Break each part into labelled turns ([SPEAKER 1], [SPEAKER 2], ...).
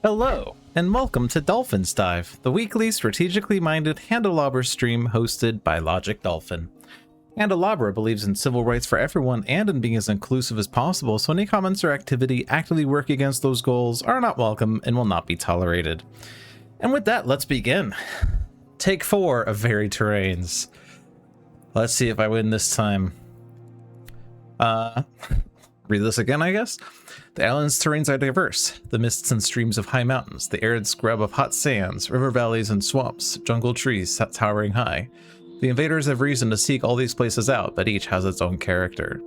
[SPEAKER 1] Hello, and welcome to Dolphin's Dive, the weekly strategically minded Handelabra stream hosted by Logic Dolphin. Handelabra believes in civil rights for everyone and in being as inclusive as possible, so any comments or activity actively work against those goals are not welcome and will not be tolerated. And with that, let's begin. Take 4 of Varied Terrains. Let's see if I win this time. Read this again, I guess. The island's terrains are diverse. The mists and streams of high mountains, the arid scrub of hot sands, river valleys and swamps, jungle trees towering high. The invaders have reason to seek all these places out, but each has its own character.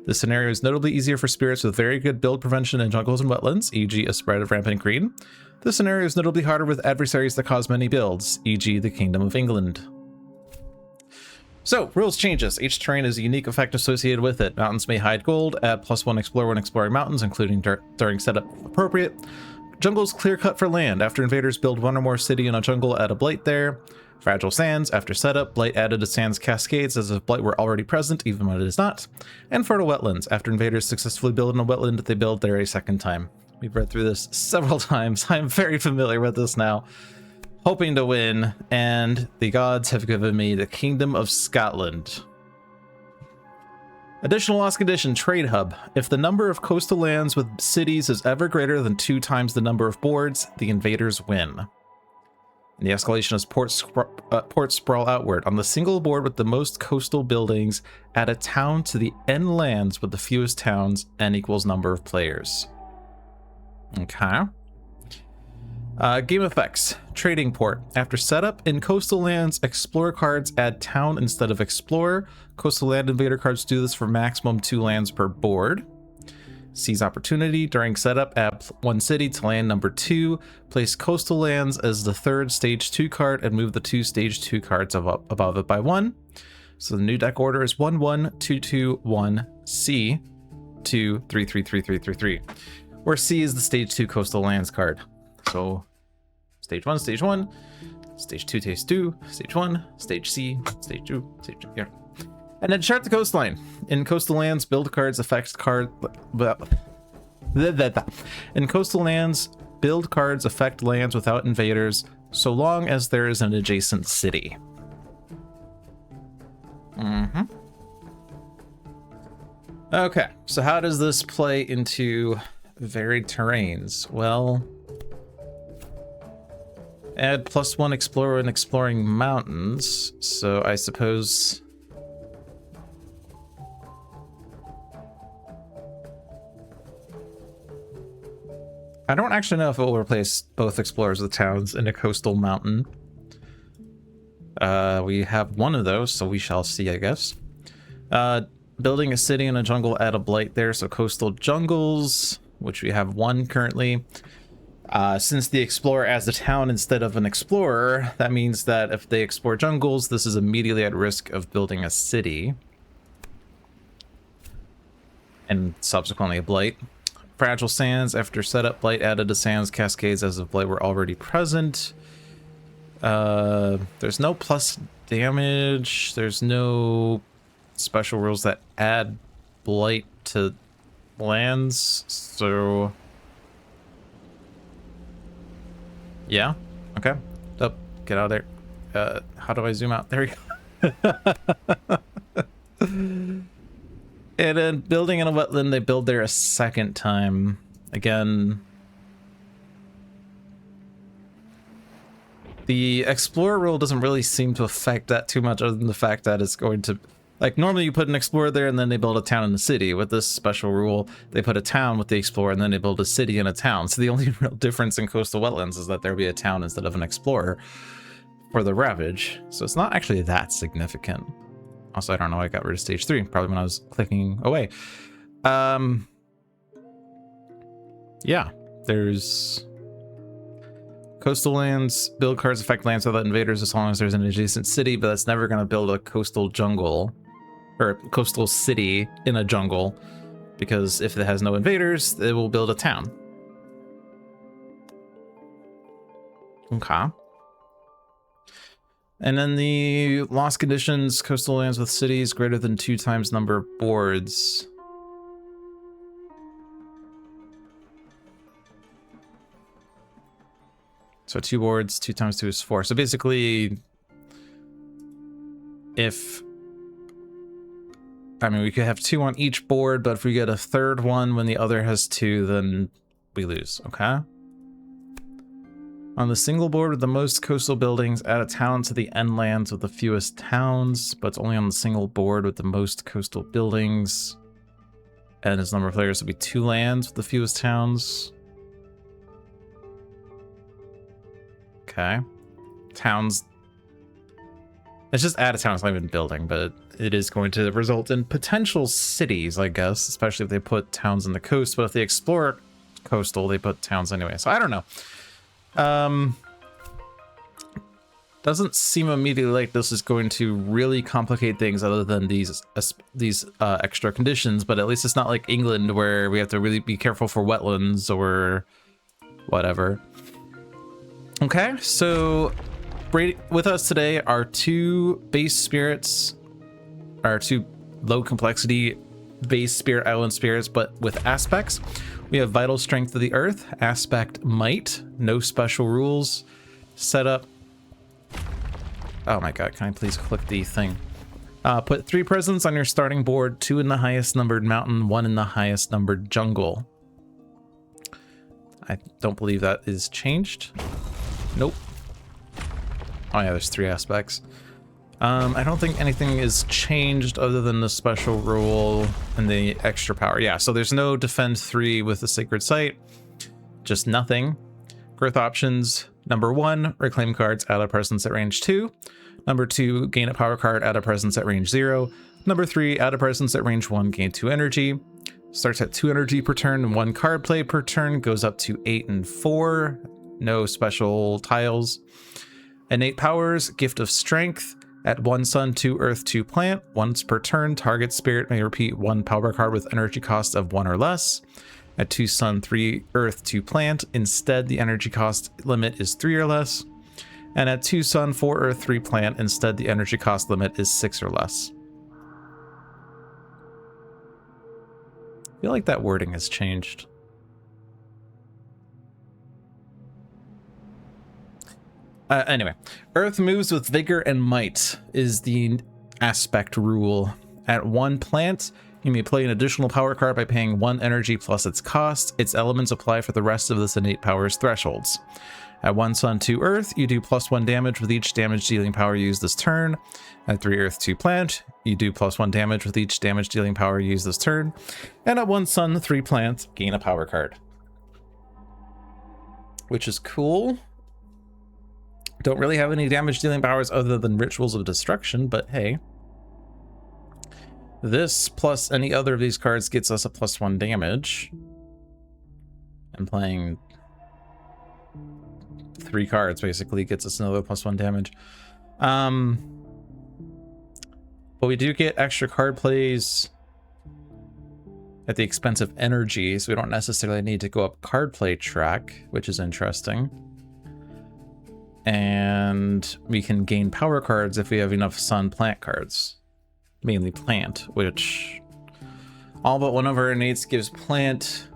[SPEAKER 1] This scenario is notably easier for spirits with very good build prevention in jungles and wetlands, e.g. a spread of rampant green. This scenario is notably harder with adversaries that cause many builds, e.g. the Kingdom of England. So, rules changes. Each terrain has a unique effect associated with it. Mountains may hide gold, add +1 explore when exploring mountains, including during setup if appropriate. Jungles clear cut for land. After invaders build one or more city in a jungle, add a blight there. Fragile sands. After setup, blight added to sands cascades as if blight were already present, even when it is not. And fertile wetlands. After invaders successfully build in a wetland, they build there a second time. We've read through this several times. I'm very familiar with this now. Hoping to win, and the gods have given me the Kingdom of Scotland. Additional lost condition, trade hub. If the number of coastal lands with cities is ever greater than 2 times the number of boards, the invaders win. And the escalation is port sprawl outward. On the single board with the most coastal buildings, add a town to the N lands with the fewest towns, N equals number of players. Okay. Game effects. Trading port. After setup, in coastal lands, explorer cards add town instead of explorer. Coastal land invader cards do this for maximum 2 lands per board. Seize opportunity. During setup, add 1 city to land number 2. Place coastal lands as the 3rd stage 2 card and move the 2 stage 2 cards above it by 1. So the new deck order is 1-1, 2-2, 1, C, 2, 3, 3, 3, 3, 3, 3. Where C is the stage 2 coastal lands card. So, stage 1, stage 1, stage 2, stage 2, stage 1, stage C, stage 2, stage 2, yeah. And then chart the coastline. In coastal lands, build cards affect card... In coastal lands, build cards affect lands without invaders, so long as there is an adjacent city. Okay, so how does this play into varied terrains? Well... add +1 explorer in exploring mountains, so I suppose... I don't actually know if it will replace both explorers with towns in a coastal mountain. We have one of those, so we shall see, I guess. Building a city in a jungle, add a blight there, so coastal jungles, which we have 1 currently. Since the explorer adds a town instead of an explorer, that means that if they explore jungles, this is immediately at risk of building a city. And subsequently a blight. Fragile sands. After setup, blight added to sands cascades as if blight were already present. There's no plus damage. There's no special rules that add blight to lands, so... yeah, okay. Oh, get out of there. How do I zoom out? There we go. And then building in a wetland, they build there a second time. Again, the explorer rule doesn't really seem to affect that too much, other than the fact that it's going to... like, normally you put an explorer there and then they build a town and a city. With this special rule, they put a town with the explorer and then they build a city and a town. So the only real difference in coastal wetlands is that there'll be a town instead of an explorer for the Ravage. So it's not actually that significant. Also, I don't know why I got rid of stage 3. Probably when I was clicking away. Yeah, there's... coastal lands, build cards affect lands without invaders as long as there's an adjacent city, but that's never going to build a coastal jungle or coastal city in a jungle, because if it has no invaders, it will build a town. Okay. And then the lost conditions, coastal lands with cities greater than 2 times number of boards. So 2 boards, 2 times 2 is 4. So basically, if... I mean, we could have 2 on each board, but if we get a third one when the other has 2, then we lose, okay? On the single board with the most coastal buildings, add a town to the end lands with the fewest towns, but it's only on the single board with the most coastal buildings. And its number of players will be 2 lands with the fewest towns. Okay. Towns. It's just add a town, it's not even building, but it is going to result in potential cities, I guess, especially if they put towns on the coast. But if they explore coastal, they put towns anyway. So I don't know. Doesn't seem immediately like this is going to really complicate things other than these extra conditions, but at least it's not like England where we have to really be careful for wetlands or whatever. Okay, so with us today are 2 base spirits, or 2 low complexity base spirit island spirits, but with aspects. We have Vital Strength of the Earth, Aspect Might, no special rules, setup. Oh my god, can I please click the thing? Put 3 presents on your starting board, 2 in the highest numbered mountain, 1 in the highest numbered jungle. I don't believe that is changed. Nope. Oh yeah, there's 3 aspects. I don't think anything is changed other than the special rule and the extra power. Yeah, so there's no defend 3 with the sacred site, just nothing. Growth options: number 1, reclaim cards, add a presence at range 2. Number 2, gain a power card, add a presence at range 0. Number 3, add a presence at range 1, gain 2 energy. Starts at 2 energy per turn and 1 card play per turn, goes up to 8 and 4. No special tiles. Innate powers: Gift of Strength. At 1 sun, 2 earth, 2 plant. Once per turn, target spirit may repeat 1 power card with energy cost of 1 or less. At 2 sun, 3 earth, 2 plant. Instead, the energy cost limit is 3 or less. And at 2 sun, 4 earth, 3 plant. Instead, the energy cost limit is 6 or less. I feel like that wording has changed. Anyway, Earth moves with vigor and might is the aspect rule. At 1 plant, you may play an additional power card by paying 1 energy plus its cost. Its elements apply for the rest of this innate power's thresholds. At 1 sun, 2 earth, you do +1 damage with each damage dealing power used this turn. At 3 earth, 2 plant, you do +1 damage with each damage dealing power used this turn. And at 1 sun, 3 plant, gain a power card. Which is cool. Don't really have any damage dealing powers other than Rituals of Destruction, but hey. This plus any other of these cards gets us a +1 damage. And playing 3 cards basically gets us another +1 damage. But we do get extra card plays at the expense of energy, so we don't necessarily need to go up card play track, which is interesting. And we can gain power cards if we have enough sun plant cards. Mainly plant, which all but one of our innates gives plant,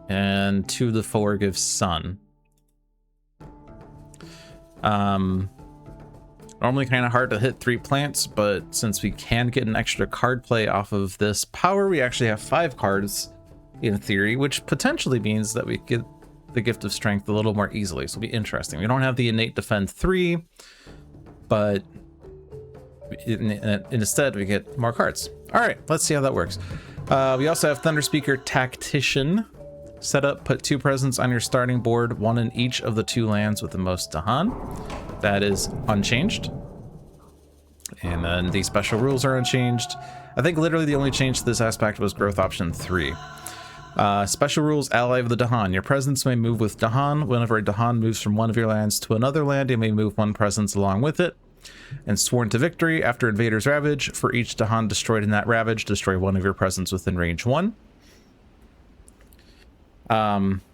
[SPEAKER 1] and 2 of the 4 gives sun. Normally kind of hard to hit 3 plants, but since we can get an extra card play off of this power, we actually have 5 cards in theory, which potentially means that we get the Gift of Strength a little more easily. So it'll be interesting. We don't have the innate defend 3, but instead we get more cards. All right, let's see how that works. We also have Thunder Speaker Tactician. Set up, put 2 presents on your starting board, 1 in each of the 2 lands with the most Dahan. That is unchanged. And then the special rules are unchanged. I think literally the only change to this aspect was growth option 3. Special rules: ally of the Dahan. Your presence may move with Dahan. Whenever a Dahan moves from one of your lands to another land, you may move 1 presence along with it. And Sworn to Victory: after Invader's Ravage, for each Dahan destroyed in that Ravage, destroy 1 of your presence within range 1.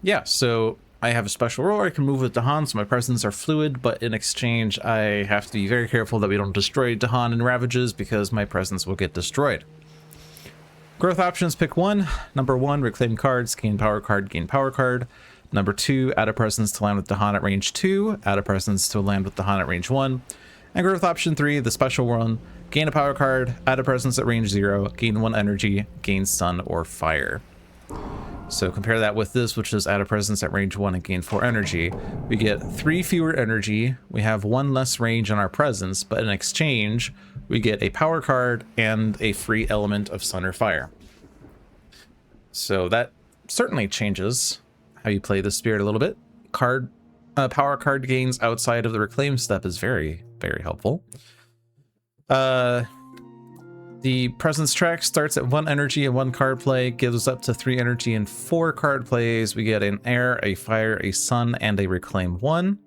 [SPEAKER 1] Yeah, so I have a special rule. I can move with Dahan, so my presence are fluid, but in exchange, I have to be very careful that we don't destroy Dahan in Ravages because my presence will get destroyed. Growth options: pick 1. Number 1, reclaim cards, gain power card, gain power card. Number 2, add a presence to land with Dahan at range 2, add a presence to land with Dahan at range 1. And growth option 3, the special one, gain a power card, add a presence at range 0, gain 1 energy, gain sun or fire. So compare that with this, which is add a presence at range 1 and gain 4 energy. We get 3 fewer energy, we have 1 less range on our presence, but in exchange, we get a power card and a free element of sun or fire. So that certainly changes how you play the spirit a little bit. Power card gains outside of the reclaim step is very, very helpful. The presence track starts at 1 energy and 1 card play, gives us up to 3 energy and 4 card plays. We get an air, a fire, a sun, and a reclaim 1.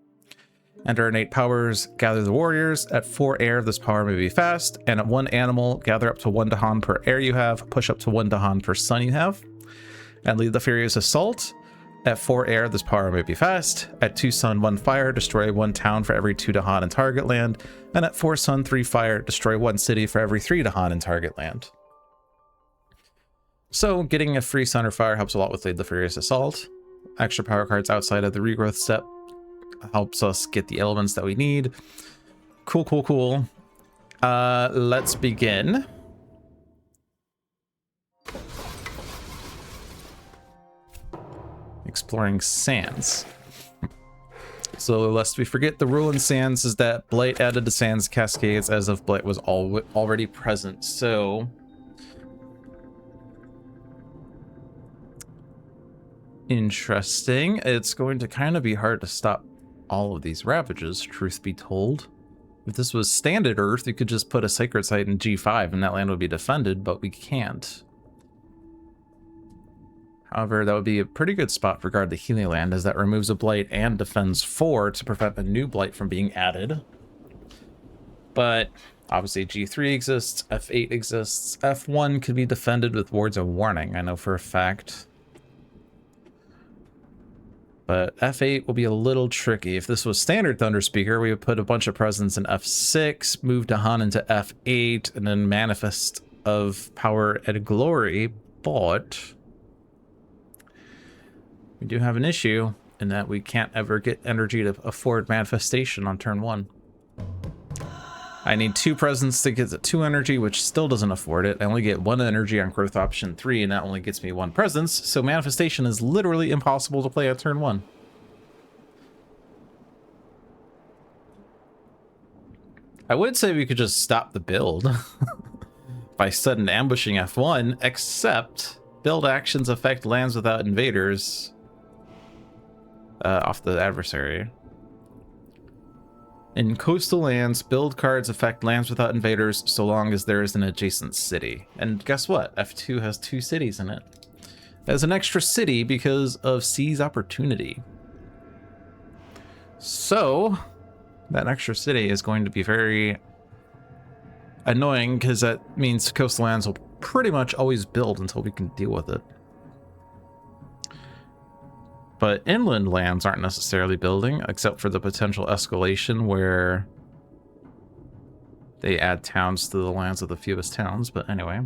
[SPEAKER 1] Enter innate powers, gather the warriors. At 4 air, this power may be fast, and at 1 animal, gather up to 1 Dahan per air you have, push up to 1 Dahan per sun you have. And lead the Furious Assault. At 4 air, this power may be fast. At 2 sun, 1 fire, destroy 1 town for every 2 Dahan in target land. And at 4 sun, 3 fire, destroy 1 city for every 3 Dahan in target land. So getting a free sun or fire helps a lot with Lead the Furious Assault. Extra power cards outside of the regrowth step helps us get the elements that we need. Cool, cool, cool. Let's begin. Exploring sands. So lest we forget, the rule in sands is that blight added to sands cascades as if blight was already present. So interesting. It's going to kind of be hard to stop all of these ravages, truth be told. If this was standard Earth, you could just put a sacred site in G5 and that land would be defended, but we can't. However, that would be a pretty good spot for Guard the Healing Land, as that removes a blight and defends 4 to prevent a new blight from being added. But obviously G3 exists, F8 exists, F1 could be defended with Wards of Warning, I know for a fact. But F8 will be a little tricky. If this was standard Thunderspeaker, we would put a bunch of presence in F6, move Dahan into F8, and then Manifest of Power and Glory, but we do have an issue in that we can't ever get energy to afford manifestation on turn 1. I need 2 presence to get the 2 energy, which still doesn't afford it. I only get 1 energy on growth option 3, and that only gets me 1 presence, so manifestation is literally impossible to play at turn 1. I would say we could just stop the build by sudden ambushing F1, except build actions affect lands without invaders off the adversary. In coastal lands, build cards affect lands without invaders so long as there is an adjacent city. And guess what? F2 has 2 cities in it. It has an extra city because of Seize Opportunity. So that extra city is going to be very annoying, because that means coastal lands will pretty much always build until we can deal with it. But inland lands aren't necessarily building, except for the potential escalation where they add towns to the lands of the fewest towns. But anyway.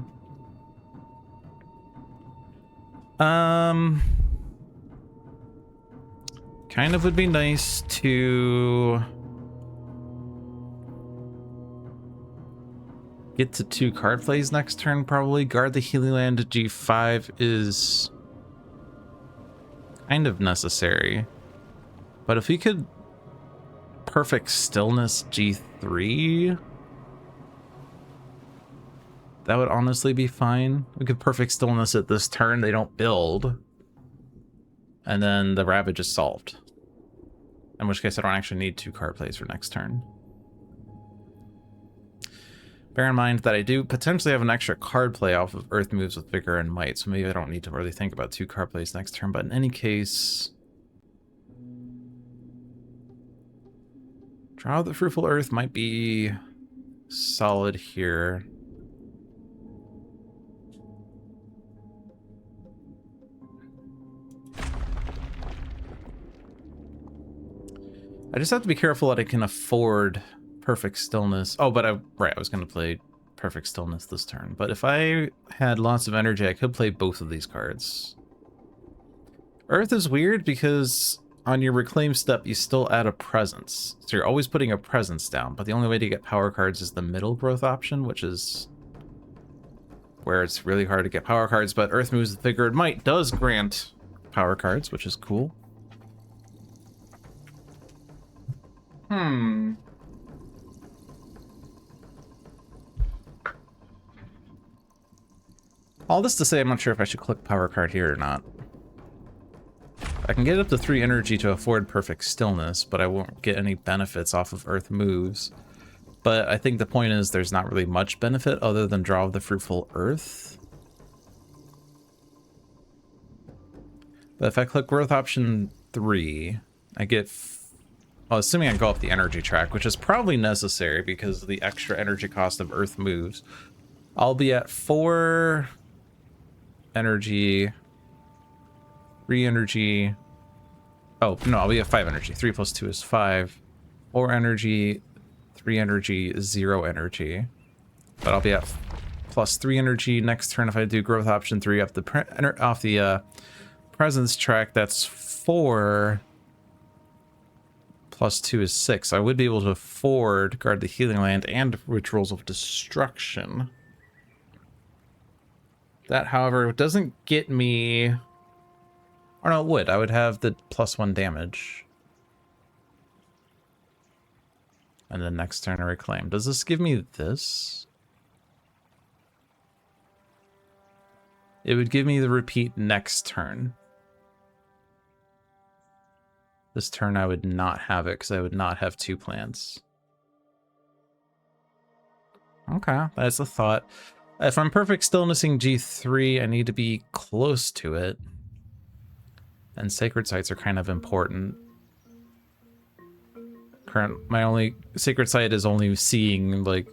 [SPEAKER 1] Kind of would be nice to get to 2 card plays next turn, probably. Guard the Healing Land G5 is kind of necessary, but if we could Perfect Stillness G3, that would honestly be fine. We could Perfect Stillness at this turn, they don't build, and then the Ravage is solved, in which case I don't actually need 2 card plays for next turn. Bear in mind that I do potentially have an extra card play off of Earth moves with Vigor and Might, so maybe I don't need to really think about 2 card plays next turn, but in any case, Draw the Fruitful Earth might be solid here. I just have to be careful that I can afford Perfect Stillness. Oh, but I was going to play Perfect Stillness this turn. But if I had lots of energy, I could play both of these cards. Earth is weird because on your reclaim step, you still add a presence. So you're always putting a presence down, but the only way to get power cards is the middle growth option, which is where it's really hard to get power cards, but Earth Moves with Vigor and Might does grant power cards, which is cool. All this to say, I'm not sure if I should click power card here or not. I can get up to 3 energy to afford perfect stillness, but I won't get any benefits off of Earth Moves. But I think the point is there's not really much benefit other than draw of the fruitful earth. But if I click growth option 3, I get, well, assuming I go up the energy track, which is probably necessary because of the extra energy cost of Earth Moves, I'll be at 4 energy, 3 energy. Oh, no, I'll be at 5 energy. 3 plus 2 is 5. 4 energy, 3 energy, 0 energy. But I'll be at plus 3 energy next turn if I do growth option 3 off the presence track. That's 4 plus 2 is 6. I would be able to afford Guard the Healing Land and Rituals of Destruction. That, however, doesn't get me... Or no, it would. I would have the +1 damage. And then next turn I reclaim. Does this give me this? It would give me the repeat next turn. This turn I would not have it because I would not have 2 plants. Okay, that's a thought. If I'm perfect stillnessing G3, I need to be close to it. And sacred sites are kind of important. My only sacred site is only seeing like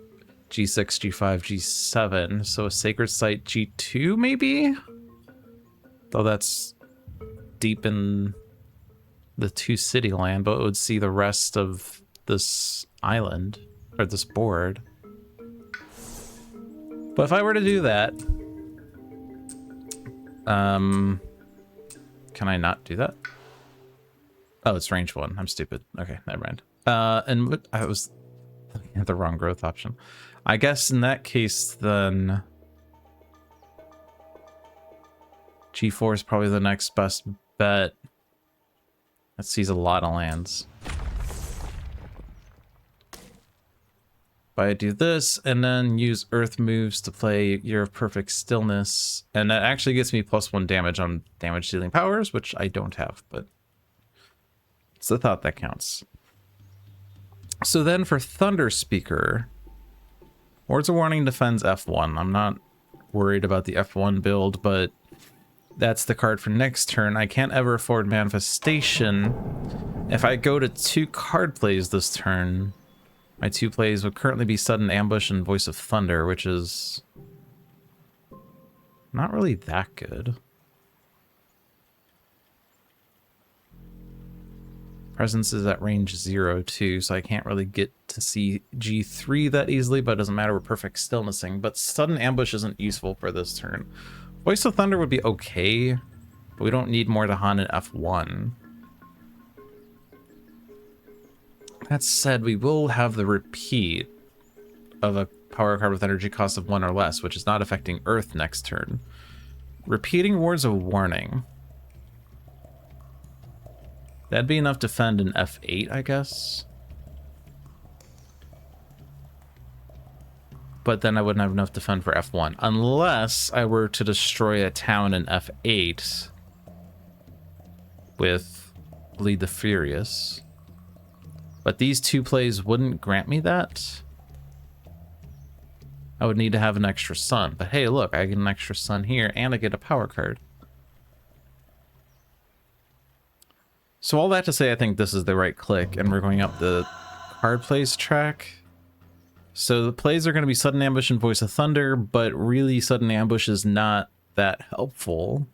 [SPEAKER 1] G6, G5, G7. So a sacred site G2 maybe? Though that's deep in the 2 city land, but it would see the rest of this island or this board. But if I were to do that, can I not do that? Oh, it's range 1. I'm stupid. Okay, never mind. And I was looking at the wrong growth option. I guess in that case, then G4 is probably the next best bet. That sees a lot of lands. But I do this and then use Earth Moves to play Year of Perfect Stillness. And that actually gets me +1 damage on damage dealing powers, which I don't have, but it's the thought that counts. So then for Thunder Speaker, Words of Warning defends F1. I'm not worried about the F1 build, but that's the card for next turn. I can't ever afford Manifestation. If I go to 2 card plays this turn, my 2 plays would currently be Sudden Ambush and Voice of Thunder, which is not really that good. Presence is at range 0 too, so I can't really get to see G3 that easily, but it doesn't matter, we're perfect stillnessing. But Sudden Ambush isn't useful for this turn. Voice of Thunder would be okay, but we don't need more to Han in F1. That said, we will have the repeat of a power card with energy cost of 1 or less, which is not affecting Earth next turn. Repeating Words of Warning. That'd be enough to defend in F8, I guess. But then I wouldn't have enough to defend for F1, unless I were to destroy a town in F8 with Bleed the Furious. But these 2 plays wouldn't grant me that. I would need to have an extra sun. But hey, look, I get an extra sun here, and I get a power card. So all that to say, I think this is the right click, and we're going up the card plays track. So the plays are going to be Sudden Ambush and Voice of Thunder, but really Sudden Ambush is not that helpful.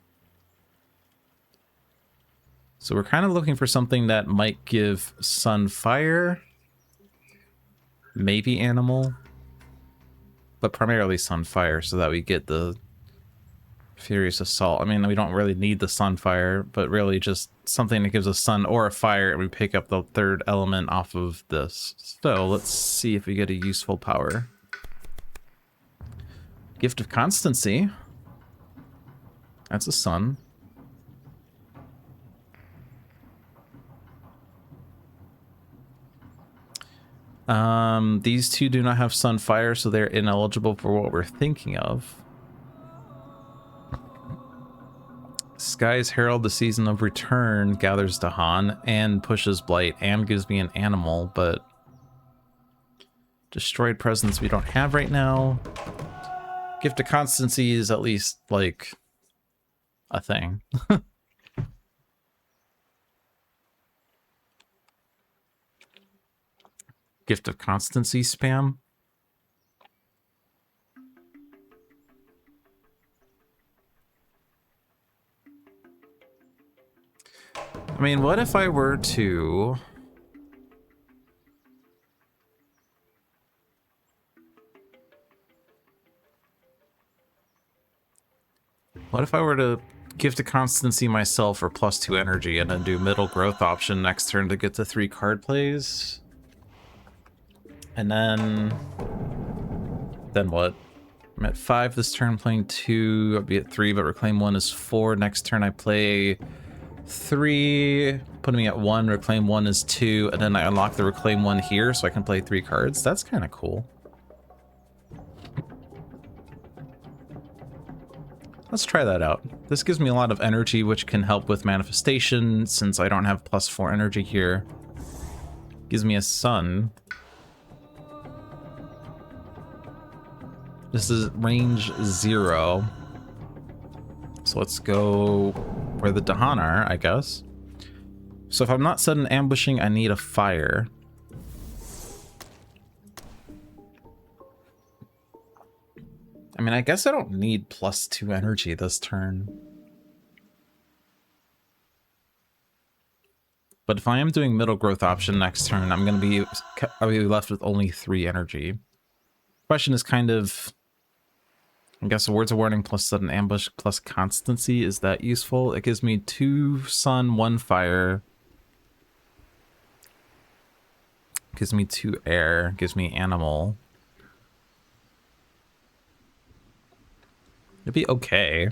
[SPEAKER 1] So we're kind of looking for something that might give Sun Fire, maybe Animal, but primarily Sun Fire, so that we get the Furious Assault. I mean, we don't really need the Sunfire, but really just something that gives us sun or a fire, and we pick up the third element off of this. So let's see if we get a useful power. Gift of Constancy. That's a sun. These two do not have Sunfire, so they're ineligible for what we're thinking of. Sky's Herald, the Season of Return, gathers Dahan and pushes Blight and gives me an animal, but destroyed presence we don't have right now. Gift of Constancy is at least, like, a thing. Gift of Constancy spam. I mean, what if I were to... What if I were to Gift of Constancy myself for +2 energy and then do middle growth option next turn to get to 3 card plays? And then what? I'm at 5 this turn, playing 2. I'll be at 3, but Reclaim 1 is 4. Next turn I play 3, putting me at 1. Reclaim 1 is 2, and then I unlock the Reclaim 1 here, so I can play 3 cards. That's kind of cool. Let's try that out. This gives me a lot of energy, which can help with manifestation, since I don't have +4 energy here. Gives me a sun. This is range 0. So let's go where the Dahan are, I guess. So if I'm not sudden ambushing, I need a fire. I mean, I guess I don't need +2 energy this turn. But if I am doing middle growth option next turn, I'll be left with only 3 energy. Question is kind of... I guess Words of Warning plus Sudden Ambush plus Constancy, is that useful? It gives me 2 sun, 1 fire. Gives me 2 air, gives me animal. It'd be okay.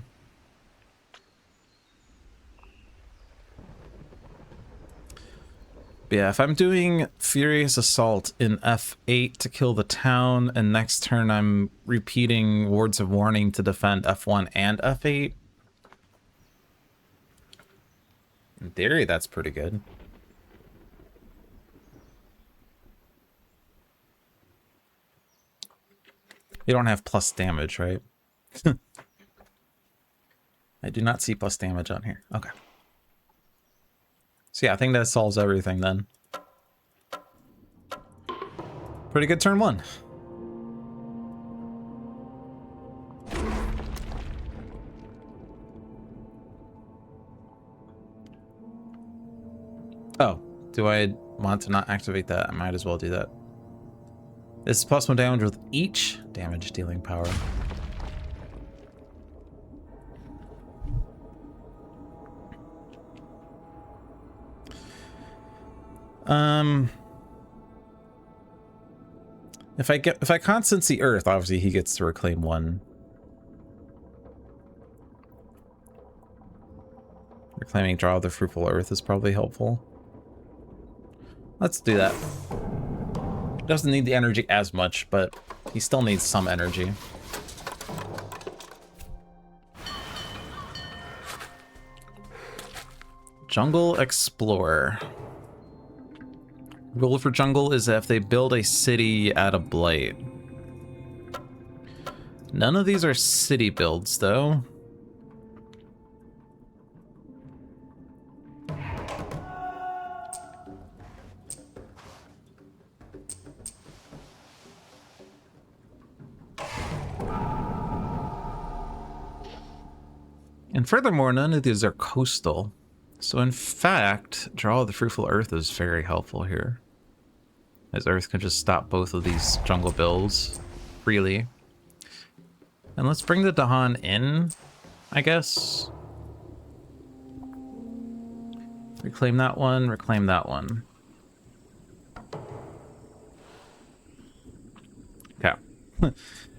[SPEAKER 1] But yeah, if I'm doing Furious Assault in F8 to kill the town, and next turn I'm repeating Words of Warning to defend F1 and F8. In theory, that's pretty good. You don't have plus damage, right? I do not see plus damage on here. Okay. So yeah, I think that solves everything then. Pretty good turn 1. Oh, do I want to not activate that? I might as well do that. This is +1 damage with each damage dealing power. If I Constancy Earth, obviously he gets to Reclaim 1. Reclaiming Draw of the Fruitful Earth is probably helpful. Let's do that. Doesn't need the energy as much, but he still needs some energy. Jungle Explorer. Rule for jungle is that if they build a city out of blight. None of these are city builds, though. And furthermore, none of these are coastal. So in fact, Draw of the Fruitful Earth is very helpful here, as Earth can just stop both of these jungle builds freely. And let's bring the Dahan in. I guess. Reclaim that one, reclaim that one. Okay.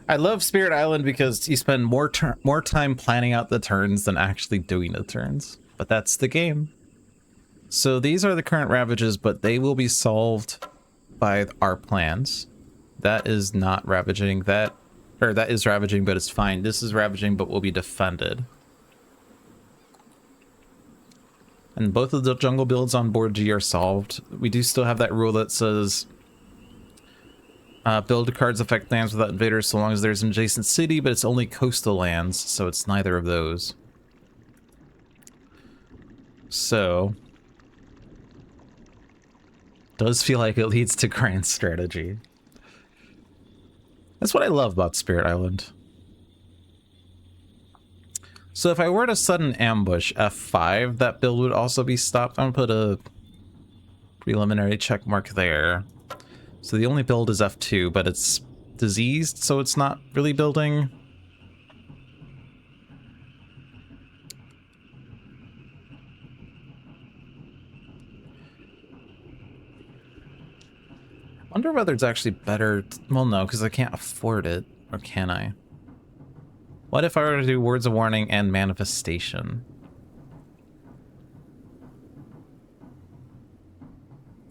[SPEAKER 1] I love Spirit Island because you spend more time planning out the turns than actually doing the turns. But that's the game. So these are the current ravages, but they will be solved by our plans. That is not ravaging. That is ravaging, but it's fine. This is ravaging, but will be defended. And both of the jungle builds on board G are solved. We do still have that rule that says build cards affect lands without invaders so long as there's an adjacent city, but it's only coastal lands, so it's neither of those. So does feel like it leads to grand strategy. That's what I love about Spirit Island. So if I were to sudden ambush F5, that build would also be stopped. I'm gonna put a preliminary check mark there. So the only build is F2, but it's diseased, so it's not really building. I wonder whether it's actually better. Well, no, because I can't afford it. Or can I? What if I were to do Words of Warning and Manifestation?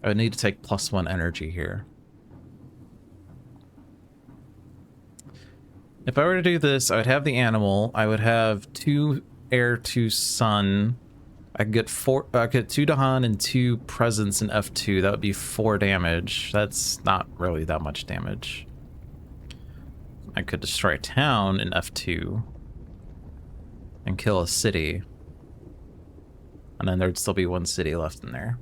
[SPEAKER 1] I would need to take +1 energy here. If I were to do this, I would have the animal. I would have 2 air, 2 sun. I could get 2 Dahan and 2 presence in F2. That would be 4 damage. That's not really that much damage. I could destroy a town in F2 and kill a city. And then there'd still be 1 city left in there.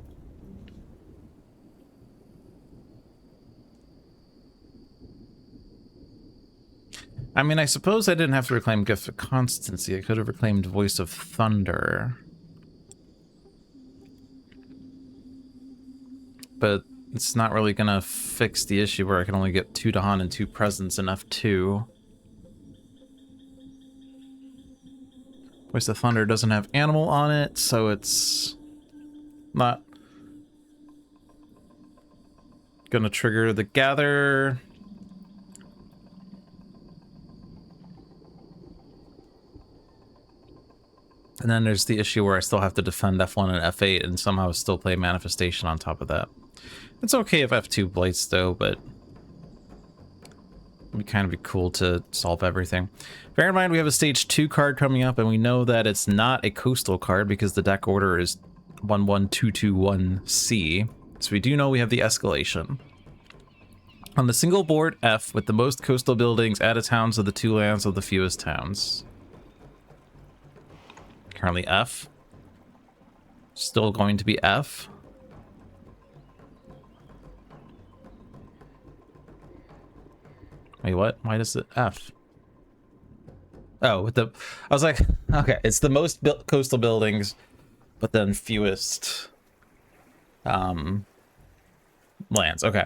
[SPEAKER 1] I mean, I suppose I didn't have to reclaim Gift of Constancy. I could have reclaimed Voice of Thunder. But it's not really gonna fix the issue where I can only get 2 Dahan and 2 presence in F2. Voice of Thunder doesn't have animal on it, so it's not gonna trigger the gather. And then there's the issue where I still have to defend F1 and F8 and somehow still play Manifestation on top of that. It's okay if F2 blights though, but it'd kind of be cool to solve everything. Bear in mind we have a stage 2 card coming up, and we know that it's not a coastal card because the deck order is 11221C. So we do know we have the escalation. On the single board F with the most coastal buildings, add a towns of the 2 lands of the fewest towns. Currently F. Still going to be F. Wait, what? Why does it F? Oh, with the... I was like, okay, it's the most coastal buildings, but then fewest lands. Okay.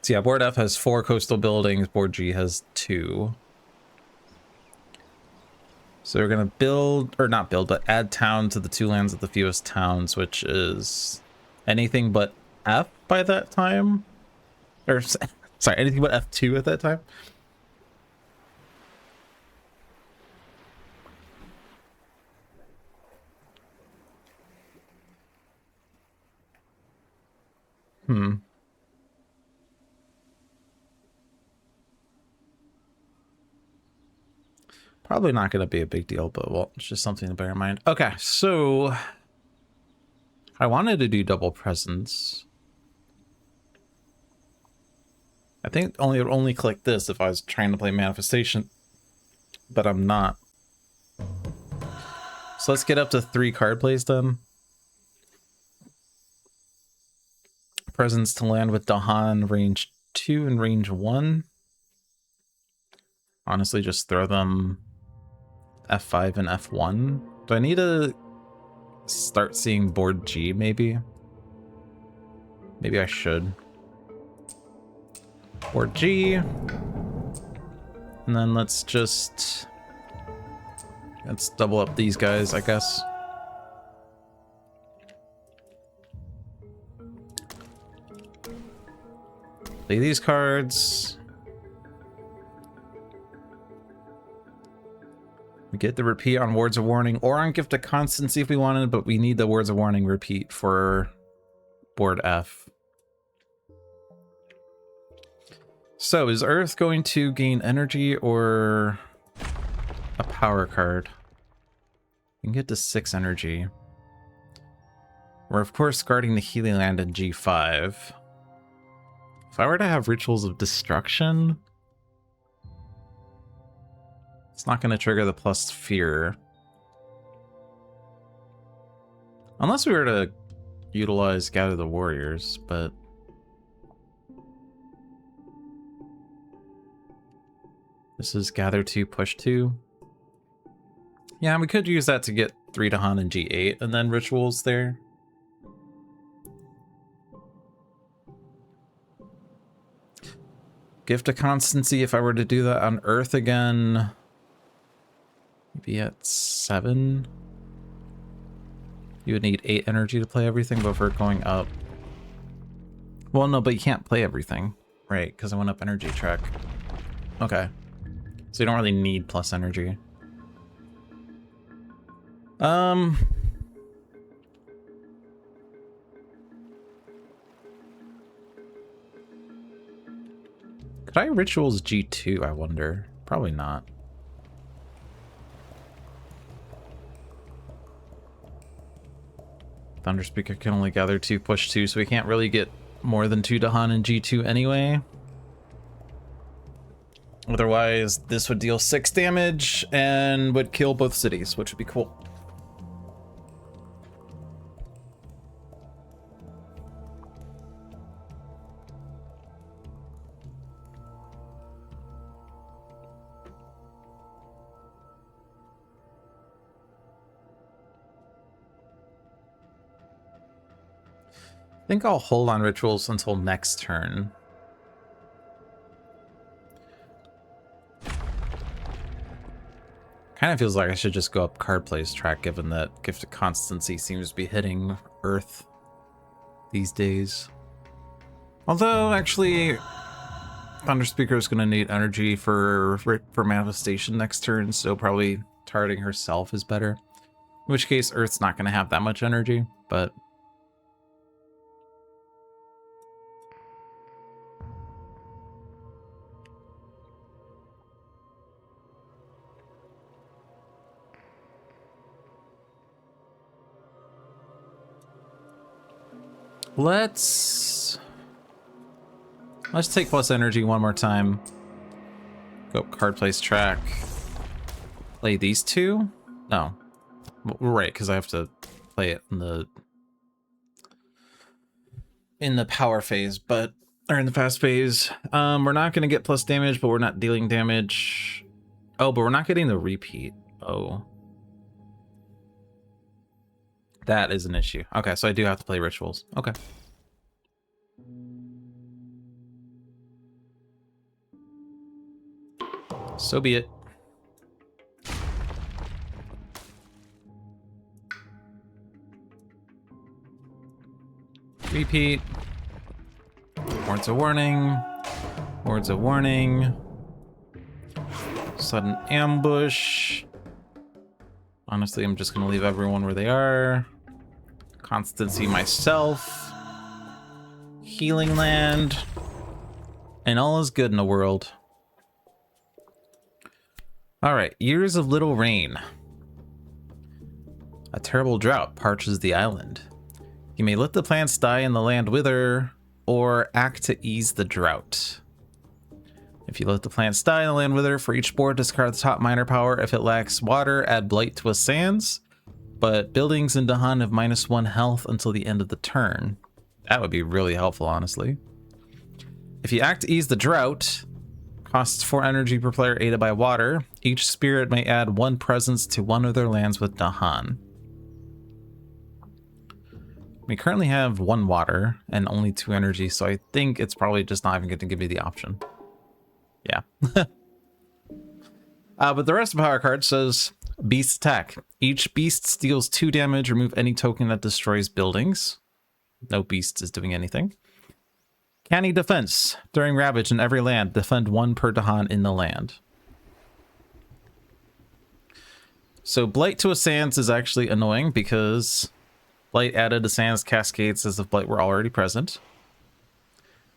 [SPEAKER 1] So yeah, board F has 4 coastal buildings, board G has 2. So we're gonna build, or not build, but add town to the 2 lands of the fewest towns, which is anything but F by that time? Or, sorry, anything but F2 at that time? Probably not going to be a big deal, but well, it's just something to bear in mind. Okay, so I wanted to do double presence. I think only click this if I was trying to play Manifestation, but I'm not. So let's get up to 3 card plays then. Presence to land with Dahan range 2 and range 1. Honestly, just throw them F5 and F1. Do I need to start seeing board G maybe? Maybe I should. Board G. And then let's just Let's double up these guys, I guess. Play these cards. We get the repeat on Words of Warning or on Gift of Constancy if we wanted, but we need the Words of Warning repeat for board F. So is Earth going to gain energy or a power card? You can get to 6 energy. We're of course guarding the Healing Land in G5. If I were to have Rituals of Destruction, it's not going to trigger the plus fear. Unless we were to utilize Gather the Warriors, but... This is Gather 2, Push 2. Yeah, we could use that to get 3 to Han and G8, and then Rituals there. Gift of Constancy, if I were to do that on Earth again, maybe at 7. You would need 8 energy to play everything, but if we're going up... Well, no, but you can't play everything, right? Because I went up energy track. Okay. So you don't really need plus energy. Could I Rituals G2, I wonder? Probably not. Thunderspeaker can only gather 2, push 2, so we can't really get more than 2 Dahan in G2 anyway. Otherwise, this would deal 6 damage and would kill both cities, which would be cool. I think I'll hold on Rituals until next turn. Kind of feels like I should just go up card plays track, given that Gift of Constancy seems to be hitting Earth these days. Although, actually, Thunderspeaker is going to need energy for manifestation next turn, so probably targeting herself is better. In which case, Earth's not going to have that much energy, but... Let's take plus energy one more time. Go up card plays track. Play these 2? No. Right, because I have to play it in the power phase, but or in the fast phase. We're not gonna get plus damage, but we're not dealing damage. Oh, but we're not getting the repeat. Oh. That is an issue. Okay, so I do have to play Rituals. Okay. So be it. Repeat. Words of Warning. Words of Warning. Sudden Ambush. Honestly, I'm just going to leave everyone where they are. Constancy myself. Healing Land. And all is good in the world. Alright, Years of Little Rain. A terrible drought parches the island. You may let the plants die and the land wither, or act to ease the drought. If you let the plants die and the land wither, for each board, discard the top minor power. If it lacks water, add Blight to a Sands. But buildings in Dahan have -1 health until the end of the turn. That would be really helpful, honestly. If you act to ease the drought, costs 4 energy per player aided by water. Each spirit may add 1 presence to one of their lands with Dahan. We currently have 1 water and only 2 energy, so I think it's probably just not even going to give me the option. Yeah. But the rest of the power card says, Beast attack. Each beast steals 2 damage. Remove any token that destroys buildings. No beast is doing anything. Canny defense. During Ravage in every land, defend 1 per Dahan in the land. So Blight to a Sands is actually annoying because Blight added to Sands cascades as if Blight were already present.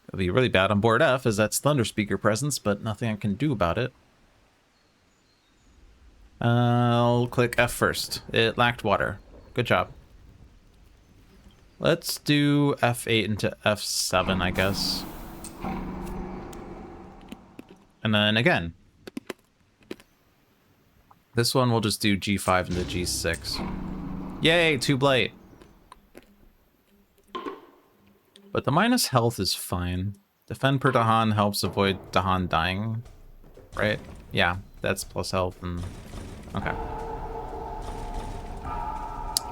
[SPEAKER 1] It'll be really bad on board F as that's Thunder Speaker presence, but nothing I can do about it. I'll click F first. It lacked water. Good job. Let's do F8 into F7, I guess. And then again. This one we'll just do G5 into G6. Yay, 2 Blight. But the minus health is fine. Defend per Dahan helps avoid Dahan dying. Right? Yeah, that's plus health and... Okay.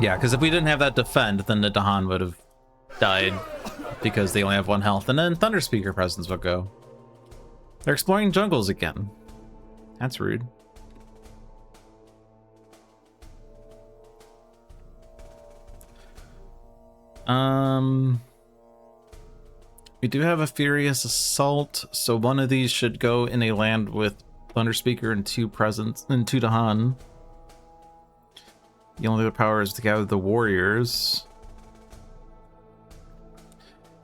[SPEAKER 1] Yeah, because if we didn't have that defend, then the Dahan would have died because they only have 1 health, and then Thunder Speaker presence would go. They're exploring jungles again. That's rude. We do have a Furious Assault, so one of these should go in a land with Thunder Speaker and 2 presence and 2 Dahan. The only other power is to gather the warriors.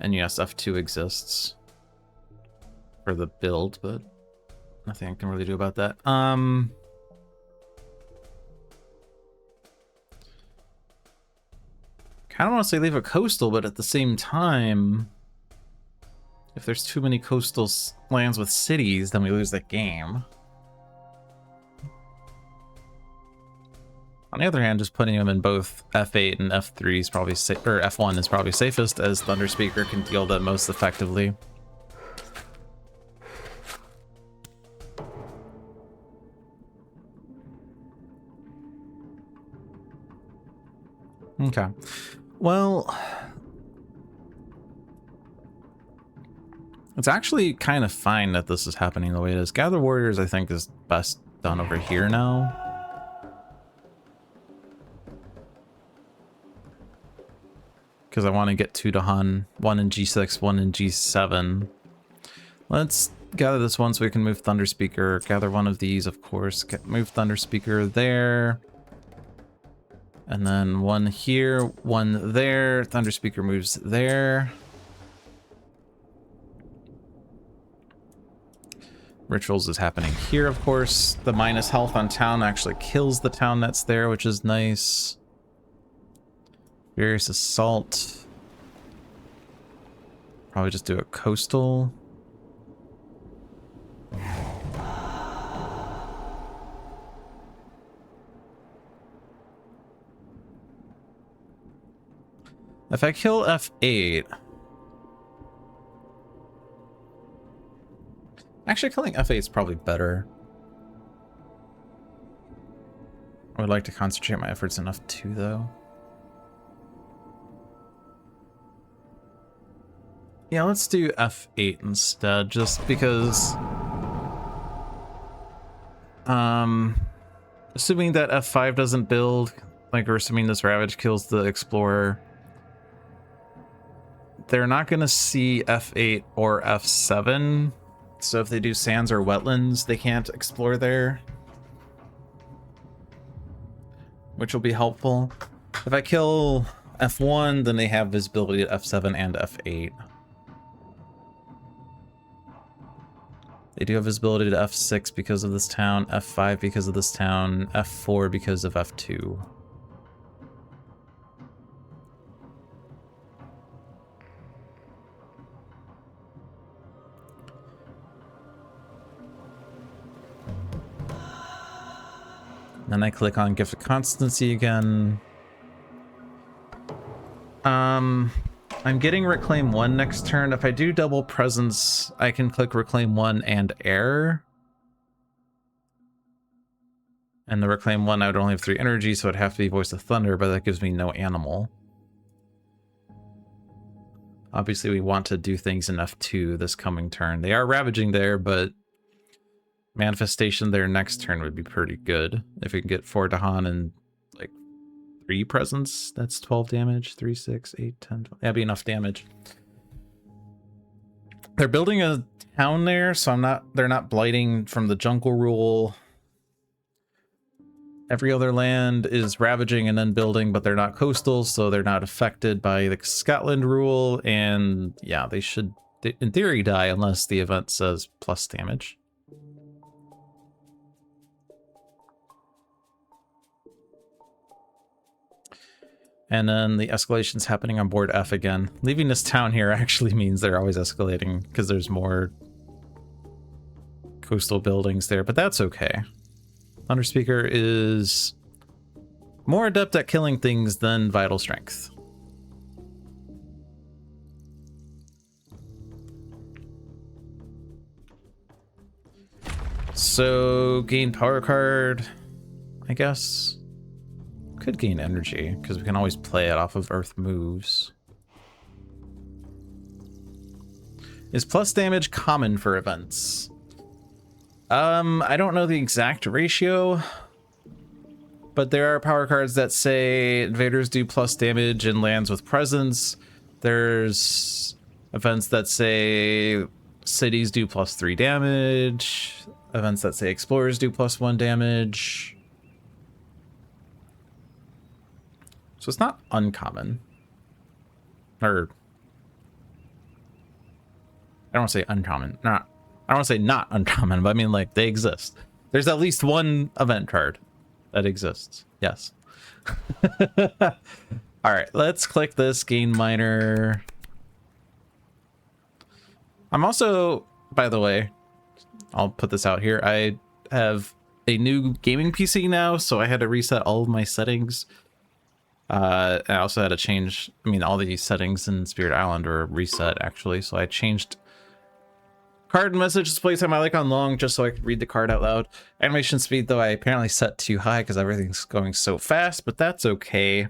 [SPEAKER 1] And yes, F2 exists for the build, but nothing I can really do about that. Kind of want to say leave a coastal, but at the same time, if there's too many coastal lands with cities, then we lose the game. On the other hand, just putting them in both F8 and F3 is probably or F1 is probably safest, as Thunder Speaker can deal that most effectively. Okay. Well, it's actually kind of fine that this is happening the way it is. Gather Warriors, I think, is best done over here now. Because I want to get 2 Dahan, 1 in G6, 1 in G7. Let's gather this one so we can move Thunder Speaker. Gather one of these, of course. Move Thunder Speaker there. And then 1 here, 1 there. Thunder Speaker moves there. Rituals is happening here, of course. The minus health on town actually kills the town that's there, which is nice. Furious Assault. Probably just do a coastal. If I kill F8... Actually, killing F8 is probably better. I would like to concentrate my efforts in F2, though. Yeah, let's do F8 instead, just because... assuming that F5 doesn't build, like we're assuming this Ravage kills the Explorer, they're not going to see F8 or F7, so if they do sands or wetlands, they can't explore there, which will be helpful. If I kill F1, then they have visibility at F7 and F8. They do have visibility to F6 because of this town, F5 because of this town, F4 because of F2. Then I click on Gift of Constancy again. I'm getting Reclaim 1 next turn. If I do double presence, I can click Reclaim 1 and Air. And the Reclaim 1, I would only have 3 energy, so it'd have to be Voice of Thunder, but that gives me no animal. Obviously, we want to do things in F2 this coming turn. They are ravaging there, but Manifestation there next turn would be pretty good. If we can get 4 Dahan and like 3 presents, that's 12 damage. 3, 6, 8, 10, 12. That'd be enough damage. They're building a town there, so they're not blighting from the jungle rule. Every other land is ravaging and then building, but they're not coastal, so they're not affected by the Scotland rule. And yeah, they should, in theory, die unless the event says plus damage. And then the escalation's happening on board F again. Leaving this town here actually means they're always escalating because there's more coastal buildings there, but that's okay. Thunderspeaker is more adept at killing things than Vital Strength. So, gain power card, I guess. Could gain energy, because we can always play it off of Earth moves. Is plus damage common for events? I don't know the exact ratio, but there are power cards that say invaders do plus damage in lands with presence. There's events that say cities do plus 3 damage. Events that say explorers do plus 1 damage. So it's not uncommon. Or I don't want to say uncommon. I don't want to say not uncommon, but I mean, like, they exist. There's at least one event card that exists. Yes. All right, let's click this gain minor. I'm also, by the way, I'll put this out here. I have a new gaming PC now, so I had to reset all of my settings. I also had to change, all these settings in Spirit Island were reset, actually. So I changed card message display time I like on long just so I could read the card out loud. Animation speed, though, I apparently set too high because everything's going so fast, but that's okay.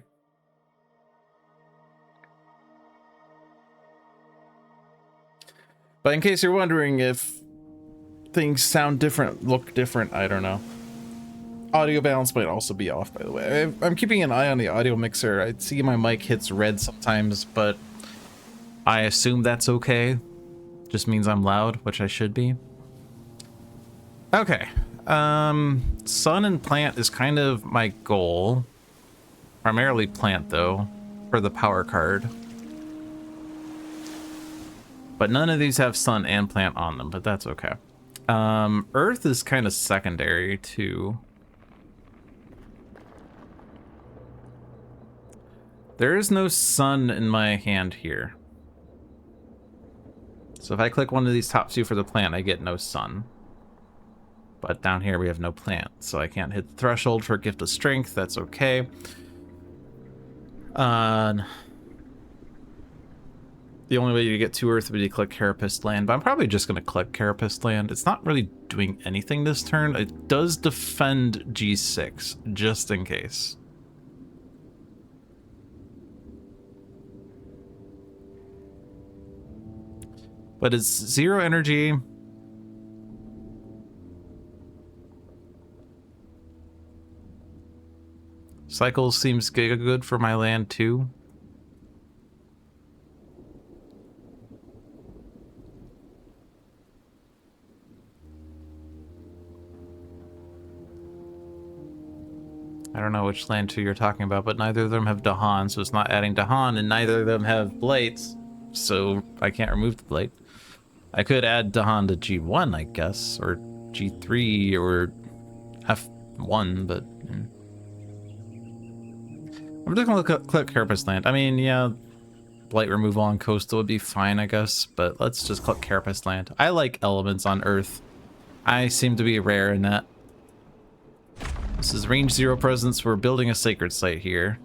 [SPEAKER 1] But in case you're wondering if things sound different, look different, I don't know. Audio balance might also be off, by the way. I'm keeping an eye on the audio mixer. I see my mic hits red sometimes, but I assume that's okay. Just means I'm loud, which I should be. Okay. Sun and plant is kind of my goal. Primarily plant, though, for the power card. But none of these have sun and plant on them, but that's okay. Earth is kind of secondary, too. There is no sun in my hand here. So if I click one of these top 2 for the plant, I get no sun. But down here we have no plant, so I can't hit the threshold for Gift of Strength. That's okay. The only way to get to Earth would be to click Carapace Land, but I'm probably just going to click Carapace Land. It's not really doing anything this turn. It does defend G6, just in case. But it's 0 energy. Cycle seems good for my land too. I don't know which land 2 you're talking about, but neither of them have Dahan, so it's not adding Dahan, and neither of them have Blights, so I can't remove the Blight. I could add Dahan to G1, I guess, or G3, or F1, but... I'm just gonna click Carapace Land. Yeah, Blight removal on coastal would be fine, I guess, but let's just click Carapace Land. I like elements on Earth. I seem to be rare in that. This is range 0 presence. We're building a sacred site here.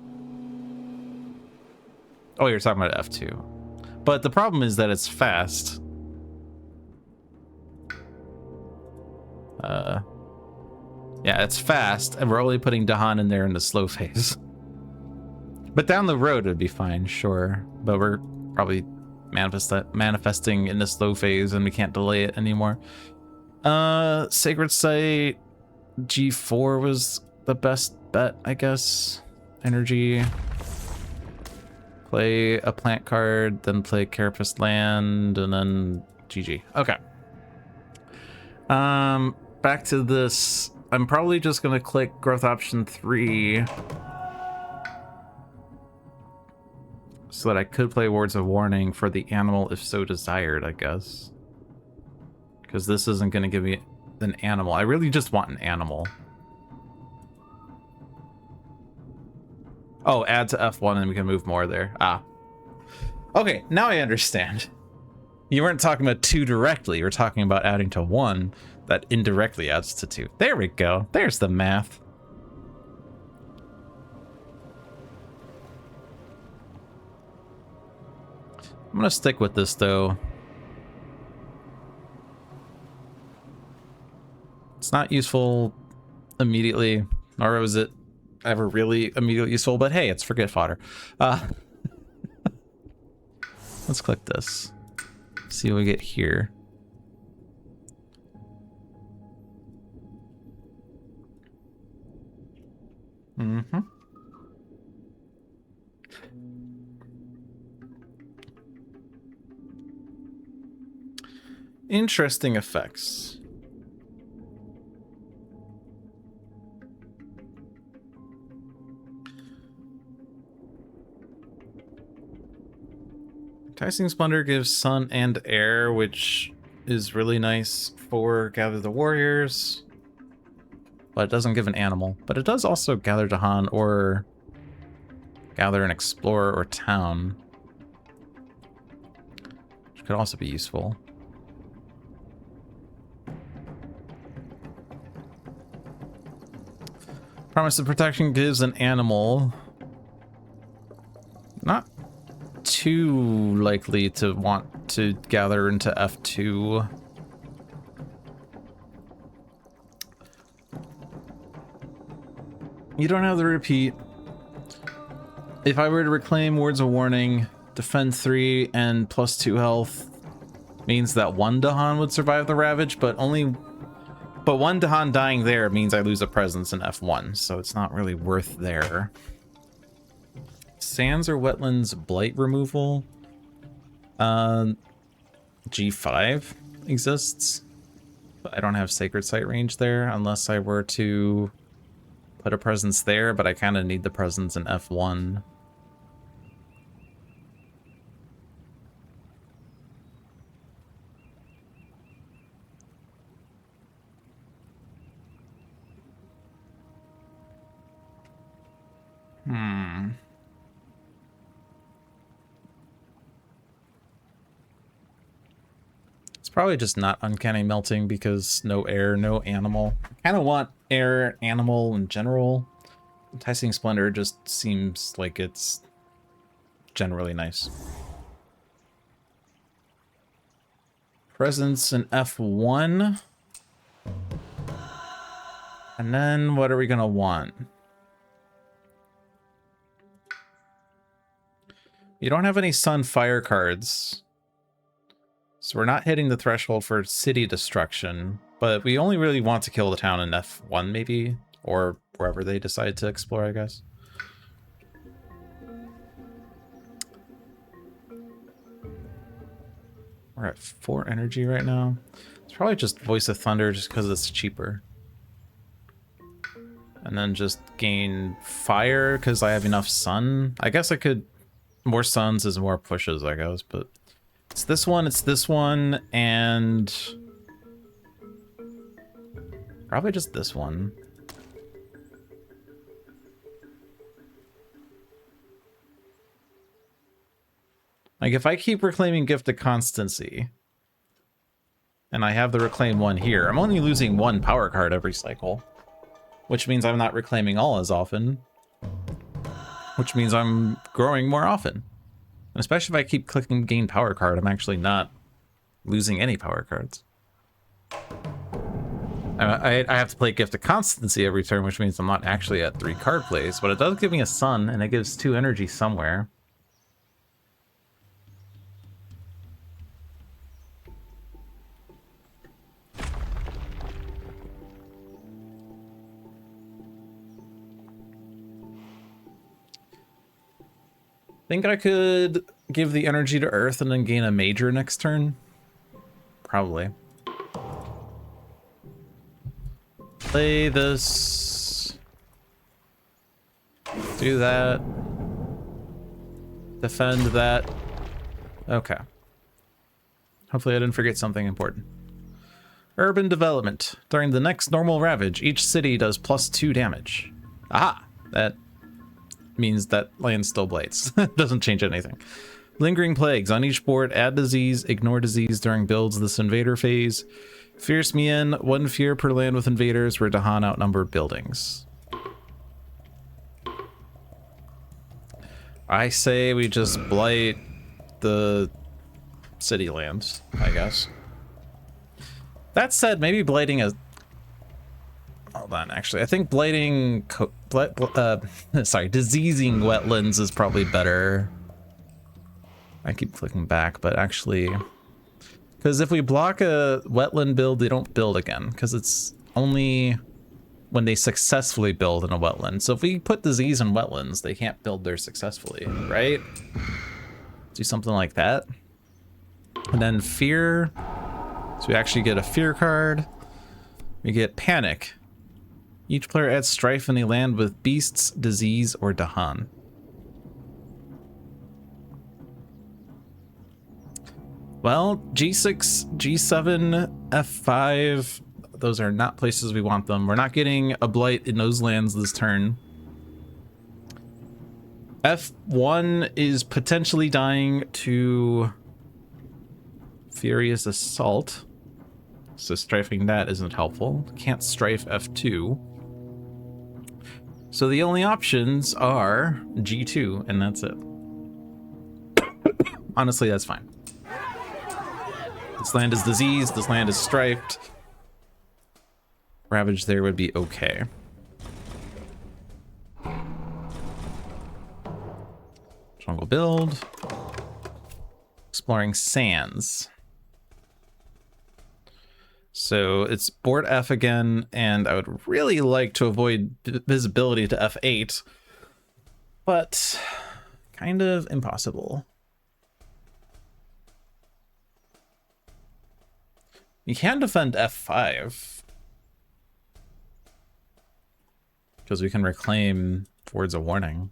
[SPEAKER 1] Oh, you're talking about F2. But the problem is that it's fast. Yeah, it's fast, and we're only putting Dahan in there in the slow phase. But down the road would be fine, sure. But we're probably manifesting in the slow phase, and we can't delay it anymore. Sacred Site G4 was the best bet, I guess. Energy. Play a plant card, then play Carapace Land, and then GG. Okay. Back to this. I'm probably just gonna click growth option 3 so that I could play Words of Warning for the animal if so desired, I guess. Because this isn't gonna give me an animal. I really just want an animal. Oh, add to F1 and we can move more there. Ah. Okay, now I understand. You weren't talking about 2 directly, you were talking about adding to 1 that indirectly adds to 2. There we go. There's the math. I'm gonna stick with this though. It's not useful immediately, nor was it ever really immediately useful, but hey, it's forget fodder. Let's click this. See what we get here. Mm-hmm. Interesting effects. Enticing Splendor gives sun and air, which is really nice for Gather the Warriors. But it doesn't give an animal. But it does also Gather Dahan or Gather an Explorer or Town, which could also be useful. Promise of Protection gives an animal. Not too likely to want to gather into F2. You don't have the repeat. If I were to reclaim Words of Warning, defend 3 and +2 health means that 1 Dahan would survive the Ravage, but 1 Dahan dying there means I lose a presence in F1, so it's not really worth there. Sands or Wetlands Blight removal. G5 exists, but I don't have Sacred Site range there unless I were to put a presence there, but I kind of need the presence in F1. It's probably just not Uncanny Melting because no air, no animal. I kind of want air, animal in general. Enticing Splendor just seems like it's generally nice. Presence in F1. And then what are we gonna want? You don't have any Sun Fire cards. So we're not hitting the threshold for city destruction, but we only really want to kill the town in F1 maybe, or wherever they decide to explore, I guess. We're at 4 energy right now. It's probably just Voice of Thunder just because it's cheaper. And then just gain fire because I have enough sun. I guess I could... More suns is more pushes, I guess, but... It's this one, and... Probably just this one. Like, if I keep reclaiming Gift of Constancy, and I have the reclaim one here, I'm only losing 1 power card every cycle. Which means I'm not reclaiming all as often. Which means I'm growing more often. And especially if I keep clicking gain power card, I'm actually not losing any power cards. I have to play Gift of Constancy every turn, which means I'm not actually at 3 card plays, but it does give me a sun, and it gives 2 energy somewhere. Think I could give the energy to Earth and then gain a major next turn? Probably. Play this. Do that. Defend that. Okay. Hopefully I didn't forget something important. Urban development. During the next normal ravage, each city does +2 damage. Aha! That means that land still blights. Doesn't change anything. Lingering plagues. On each board, add disease, ignore disease during builds this invader phase. Fierce Mien, 1 fear per land with invaders where Dahan outnumbered buildings. I say we just blight the city lands, I guess. That said, maybe blighting a... Hold on, actually. I think blighting... sorry, diseasing wetlands is probably better. I keep clicking back, but actually... Because if we block a wetland build, they don't build again. Because it's only when they successfully build in a wetland. So if we put disease in wetlands, they can't build there successfully, right? Do something like that. And then fear... So we actually get a fear card. We get panic. Each player adds strife when they land with beasts, disease, or Dahan. Well, G6, G7, F5, those are not places we want them. We're not getting a blight in those lands this turn. F1 is potentially dying to Furious Assault. So strifing that isn't helpful. Can't strife F2. So the only options are G2, and that's it. Honestly, that's fine. This land is diseased, this land is striped. Ravage there would be okay. Jungle build. Exploring sands. So it's board F again, and I would really like to avoid visibility to F8, but kind of impossible. You can defend F5 because we can reclaim Words of Warning.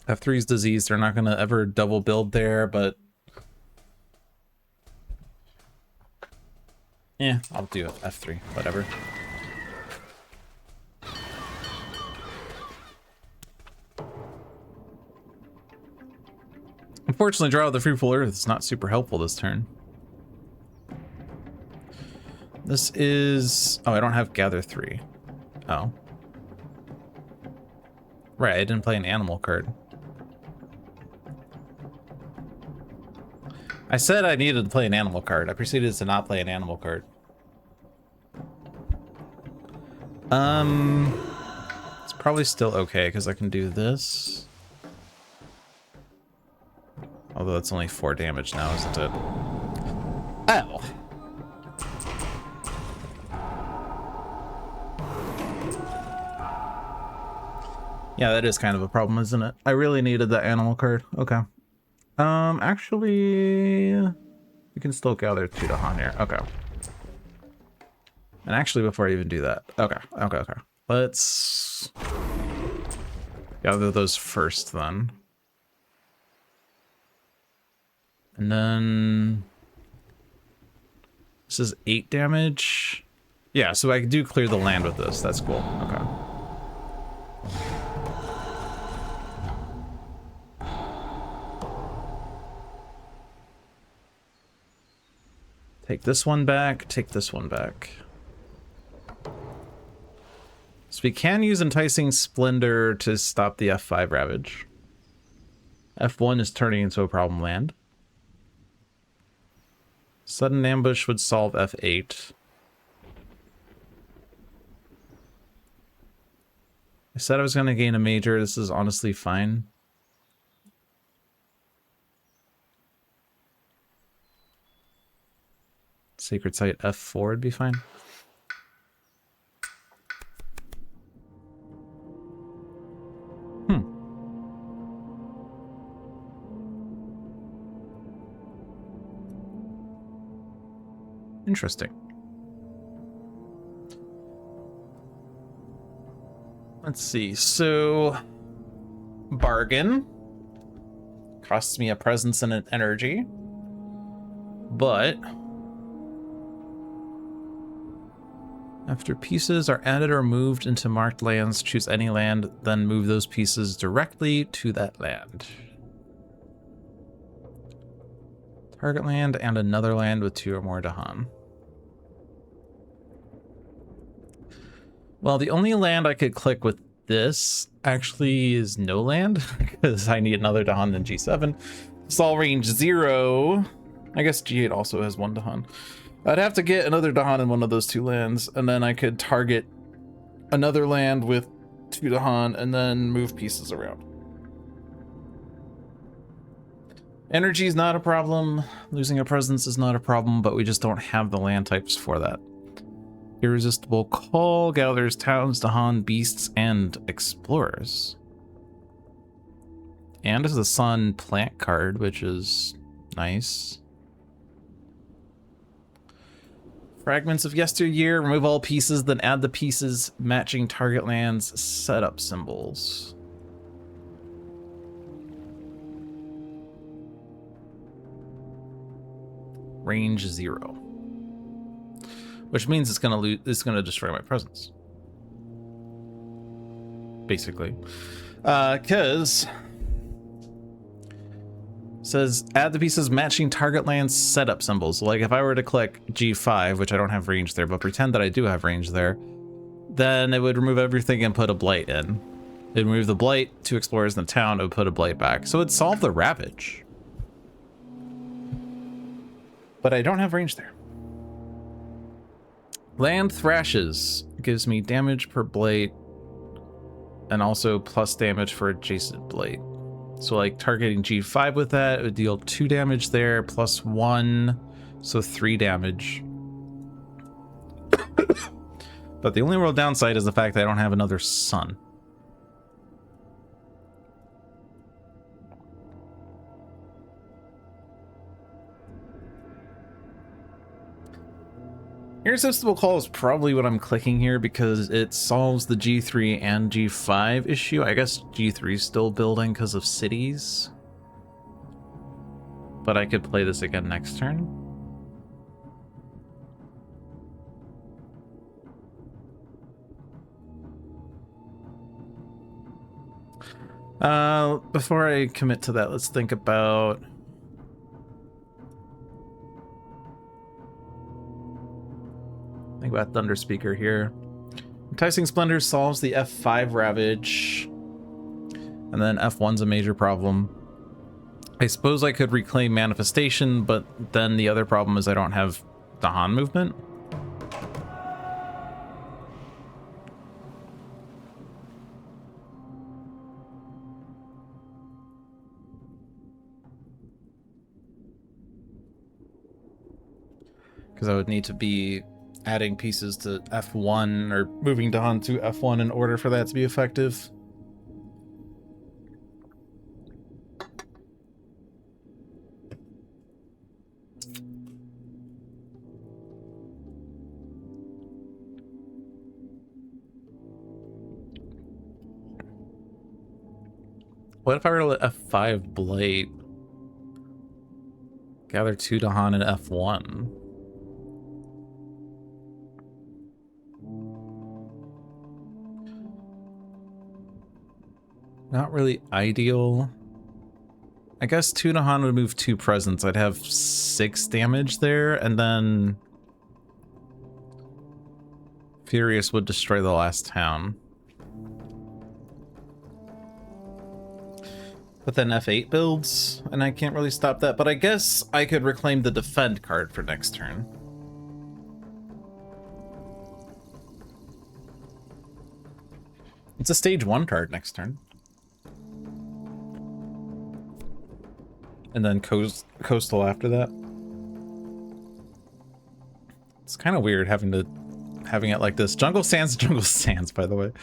[SPEAKER 1] F3's diseased. They're not going to ever double build there, but yeah, I'll do F3, whatever. Unfortunately, draw of the Fruitful Earth is not super helpful this turn. This is... Oh, I don't have Gather 3. Oh. Right, I didn't play an animal card. I said I needed to play an animal card. I proceeded to not play an animal card. It's probably still okay because I can do this. Although it's only 4 damage now, isn't it? Ow! Yeah, that is kind of a problem, isn't it? I really needed that animal card. Okay. Actually, we can still gather 2 Dahan here. Okay. And actually, before I even do that, okay. Let's gather those first, then. And then this is 8 damage. Yeah, so I do clear the land with this. That's cool. Okay. Take this one back, take this one back. So we can use Enticing Splendor to stop the F5 Ravage. F1 is turning into a problem land. Sudden Ambush would solve F8. I said I was going to gain a major. This is honestly fine. Sacred Site F4 would be fine. Interesting. Let's see. So, bargain costs me a presence and an energy, but after pieces are added or moved into marked lands, choose any land, then move those pieces directly to that land. Target land and another land with 2 or more Dahan. Well, the only land I could click with this actually is no land, because I need another Dahan in G7. Sol range 0. I guess G8 also has 1 Dahan. I'd have to get another Dahan in one of those 2 lands, and then I could target another land with 2 Dahan and then move pieces around. Energy is not a problem. Losing a presence is not a problem, but we just don't have the land types for that. Irresistible Call gathers towns, Dahan, beasts, and explorers. And is the Sun plant card, which is nice. Fragments of yesteryear, remove all pieces, then add the pieces matching target lands, setup symbols. Range 0. Which means it's gonna destroy my presence. Basically. Cause says add the pieces matching target land setup symbols. So like if I were to click G5, which I don't have range there, but pretend that I do have range there, then it would remove everything and put a blight in. It'd remove the blight, 2 explorers in the town, it would put a blight back. So it'd solve the ravage. But I don't have range there. Land Thrashes gives me damage per blight and also plus damage for adjacent blight. So like targeting G5 with that, it would deal 2 damage there, plus 1, so 3 damage. But the only real downside is the fact that I don't have another sun. Irresistible Call is probably what I'm clicking here because it solves the G3 and G5 issue. I guess G3 is still building because of cities. But I could play this again next turn. Before I commit to that, let's think about... Think about Thunder Speaker here. Enticing Splendor solves the F5 Ravage. And then F1's a major problem. I suppose I could reclaim Manifestation, but then the other problem is I don't have Dahan movement. Because I would need to be adding pieces to F1 or moving Dahan to F1 in order for that to be effective. What if I were to let F5 Blight gather 2 Dahan in F1? Not really ideal. I guess 2 Dahan would move 2 presents. I'd have 6 damage there, and then Furious would destroy the last town. But then F8 builds, and I can't really stop that. But I guess I could reclaim the defend card for next turn. It's a stage 1 card next turn. And then coastal after that. It's kind of weird having it like this. Jungle Sands, by the way.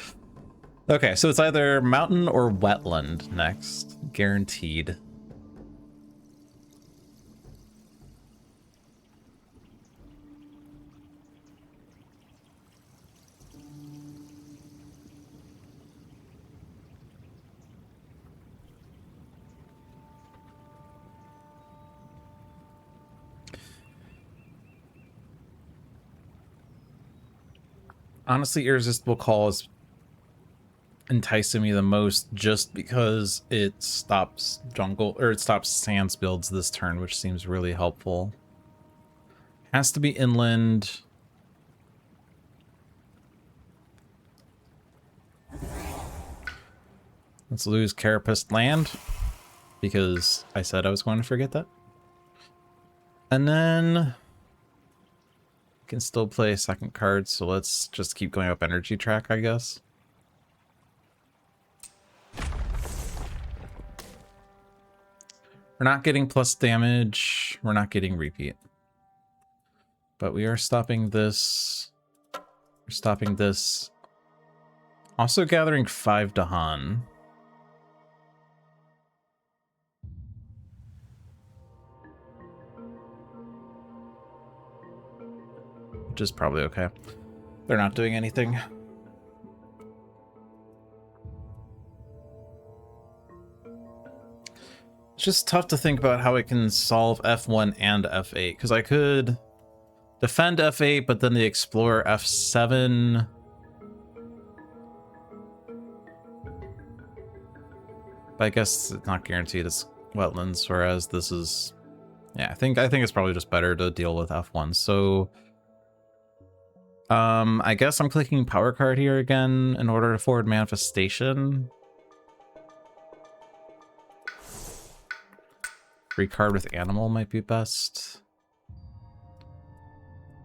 [SPEAKER 1] Okay, so it's either mountain or wetland next, guaranteed. Honestly, Irresistible Call is enticing me the most just because it stops jungle, or it stops sands builds this turn, which seems really helpful. Has to be inland. Let's lose Carapace land, because I said I was going to forget that. And then I can still play a second card, so let's just keep going up energy track, I guess. We're not getting plus damage. We're not getting repeat. But we are stopping this. We're stopping this. Also gathering 5 Dahan. Which is probably okay. They're not doing anything. It's just tough to think about how I can solve F1 and F8, because I could defend F8, but then the Explorer F7. But I guess it's not guaranteed it's wetlands, whereas this is... Yeah, I think it's probably just better to deal with F1. So I guess I'm clicking power card here again in order to forward manifestation. Free card with animal might be best.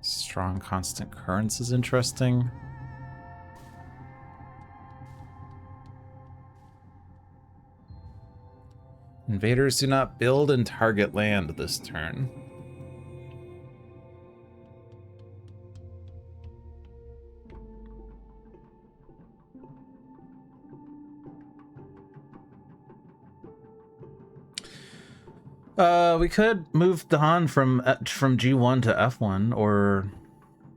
[SPEAKER 1] Strong constant currents is interesting. Invaders do not build and target land this turn. We could move Dahan from G1 to F1 or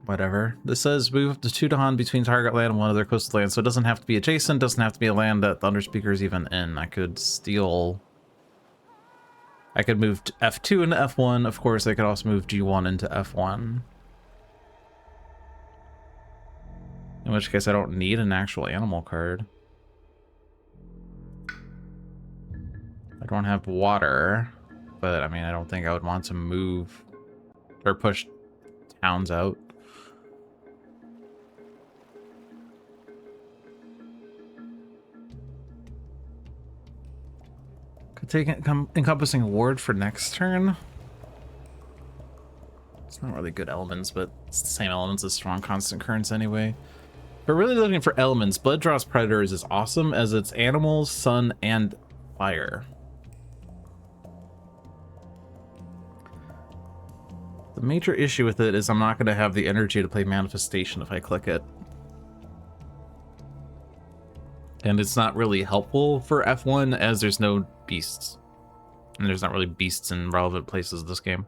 [SPEAKER 1] whatever. This says move the 2 Dahan between target land and one other coastal land, so it doesn't have to be adjacent, doesn't have to be a land that Thunderspeaker is even in. I could steal... I could move F2 into F1. Of course, I could also move G1 into F1. In which case, I don't need an actual animal card. I don't have water, but I mean, I don't think I would want to move or push towns out. Could take encompassing ward for next turn. It's not really good elements, but it's the same elements as strong constant currents anyway. But really looking for elements, Blood Draws Predators is awesome as it's animals, sun, and fire. The major issue with it is I'm not going to have the energy to play Manifestation if I click it. And it's not really helpful for F1 as there's no beasts. And there's not really beasts in relevant places this game.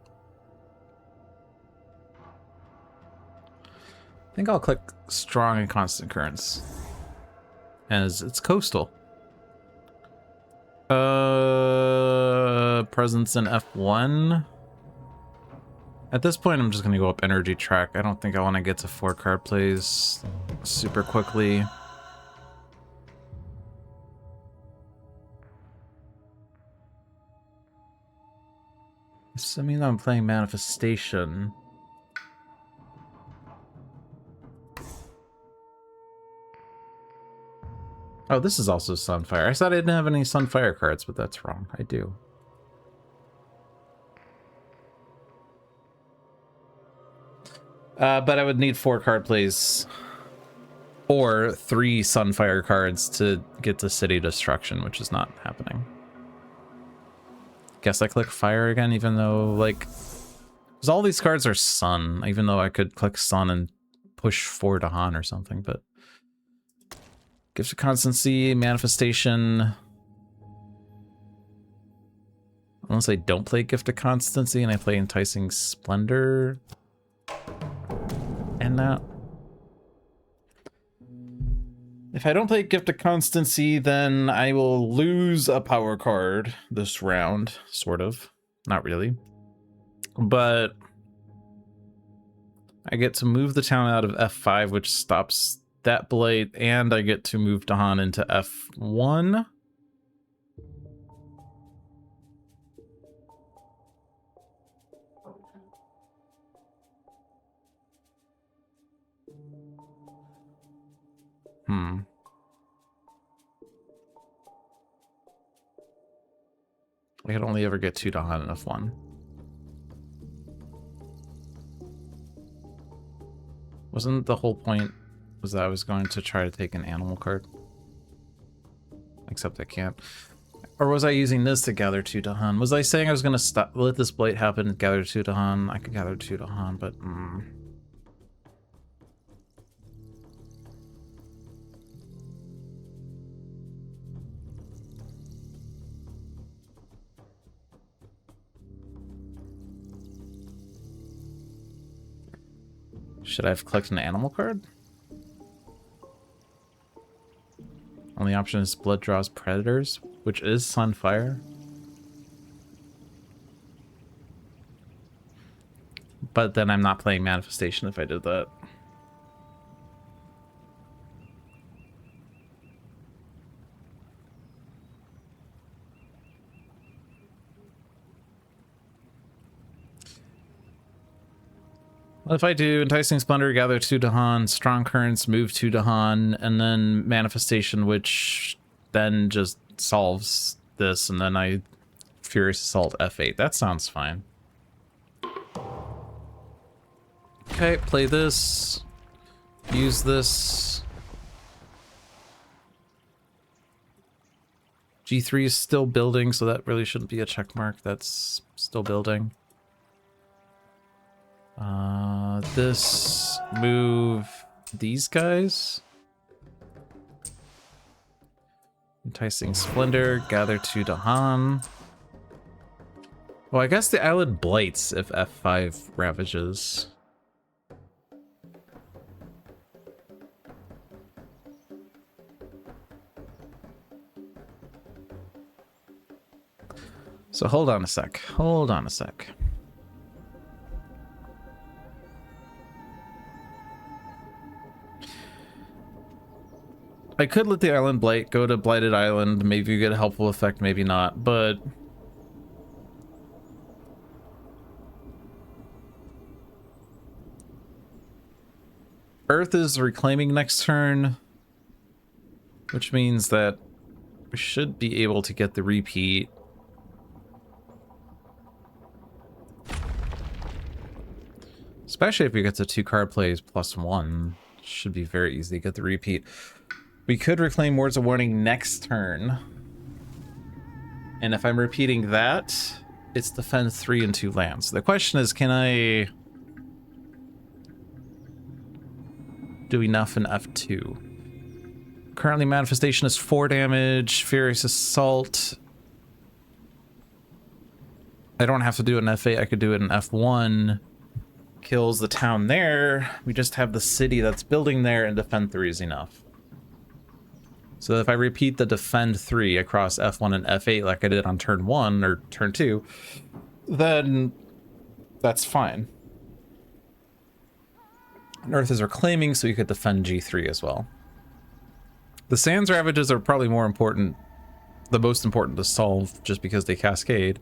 [SPEAKER 1] I think I'll click Strong and Constant Currents, as it's coastal. Presence in F1. At this point, I'm just going to go up energy track. I don't think I want to get to 4 card plays super quickly. Assuming that I'm playing Manifestation. Oh, this is also Sunfire. I thought I didn't have any Sunfire cards, but that's wrong. I do. But I would need 4 card plays or 3 Sunfire cards to get to City Destruction, which is not happening. Guess I click Fire again, even though, like, because all these cards are Sun, even though I could click Sun and push 4 Dahan or something, but Gift of Constancy, Manifestation. Unless I don't play Gift of Constancy and I play Enticing Splendor. And that. If I don't play Gift of Constancy, then I will lose a power card this round, sort of. Not really. But I get to move the town out of F5, which stops that blight, and I get to move Dahan into F1. I could only ever get 2 Dahan in F1. Wasn't the whole point was that I was going to try to take an animal card? Except I can't. Or was I using this to gather 2 Dahan? Was I saying I was going to let this blight happen and gather 2 Dahan? I could gather 2 Dahan, but... Should I have collected an animal card? Only option is blood draws predators, which is Sunfire. But then I'm not playing Manifestation if I did that. What if I do Enticing Splendor, gather 2 Dahan, Strong Currents, move 2 Dahan, and then Manifestation, which then just solves this, and then I Furious Assault F8. That sounds fine. Okay, play this. Use this. G3 is still building, so that really shouldn't be a check mark. That's still building. This move these guys. Enticing Splendor, gather 2 Dahan. Well, I guess the island blights if F5 ravages. So hold on a sec. Hold on a sec. I could let the island blight, go to Blighted Island, maybe you get a helpful effect, maybe not, but... Earth is reclaiming next turn, which means that we should be able to get the repeat. Especially if we get to 2 card plays plus 1. Should be very easy to get the repeat. We could reclaim Words of Warning next turn. And if I'm repeating that, it's defend 3 and 2 lands. The question is, can I do enough in F2? Currently, Manifestation is 4 damage. Furious Assault. I don't have to do it in F8. I could do it in F1. Kills the town there. We just have the city that's building there, and defend 3 is enough. So if I repeat the defend 3 across F1 and F8 like I did on turn 1 or turn 2, then that's fine. And Earth is reclaiming, so you could defend G3 as well. The Sands Ravages are probably more important, the most important to solve, just because they cascade.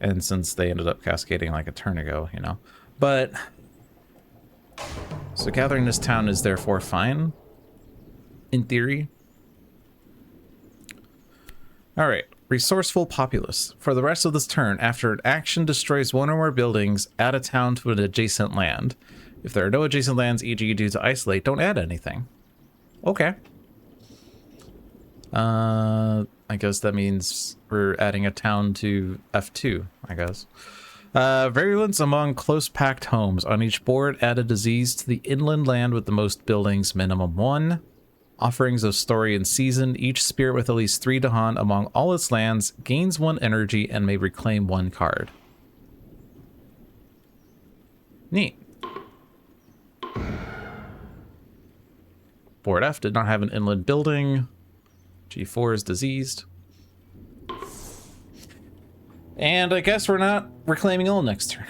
[SPEAKER 1] And since they ended up cascading like a turn ago, you know. But, so gathering this town is therefore fine. In theory. Alright, Resourceful Populace. For the rest of this turn, after an action destroys 1 or more buildings, add a town to an adjacent land. If there are no adjacent lands, e.g. due to isolate, don't add anything. Okay. I guess that means we're adding a town to F2, I guess. Virulence among close-packed homes. On each board, add a disease to the inland land with the most buildings, minimum 1. Offerings of Story and Season. Each spirit with at least 3 Dahan among all its lands gains 1 energy and may reclaim 1 card. Neat. Board F did not have an inland building. G4 is diseased. And I guess we're not reclaiming all next turn.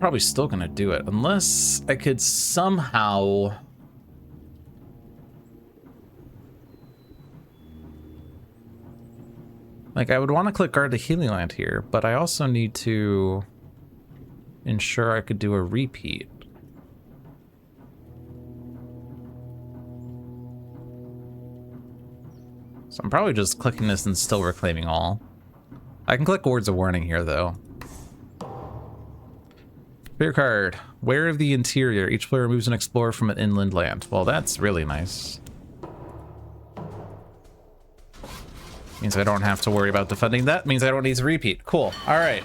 [SPEAKER 1] probably still gonna do it, unless I could somehow... Like, I would want to click Guard the Healing Land here, but I also need to ensure I could do a repeat. So I'm probably just clicking this and still reclaiming all. I can click Words of Warning here, though. Player card. Where of the interior? Each player moves an explorer from an inland land. Well, that's really nice. Means I don't have to worry about defending that. Means I don't need to repeat. Cool. All right.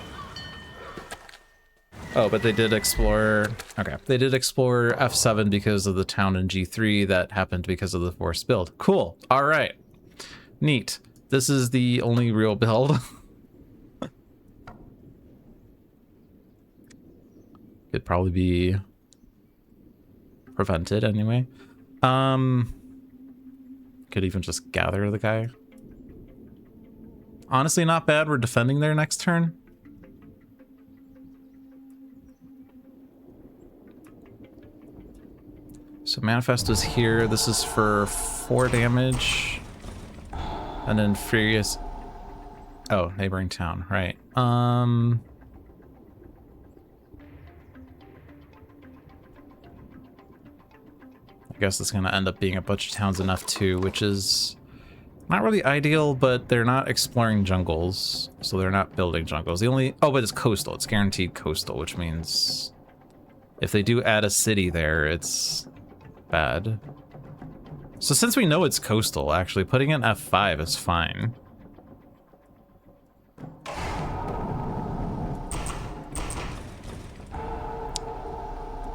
[SPEAKER 1] Oh, but they did explore... Okay. They did explore F7 because of the town in G3 that happened because of the forced build. Cool. All right. Neat. This is the only real build. Could probably be prevented anyway. Could even just gather the guy. Honestly, not bad. We're defending their next turn. So Manifest is here. This is for 4 damage. And then Furious... Oh, neighboring town. Right. I guess it's going to end up being a bunch of towns in F2, which is... not really ideal, but they're not exploring jungles, so they're not building jungles. The only... Oh, but it's coastal. It's guaranteed coastal, which means if they do add a city there, it's bad. So since we know it's coastal, actually, putting in F5 is fine.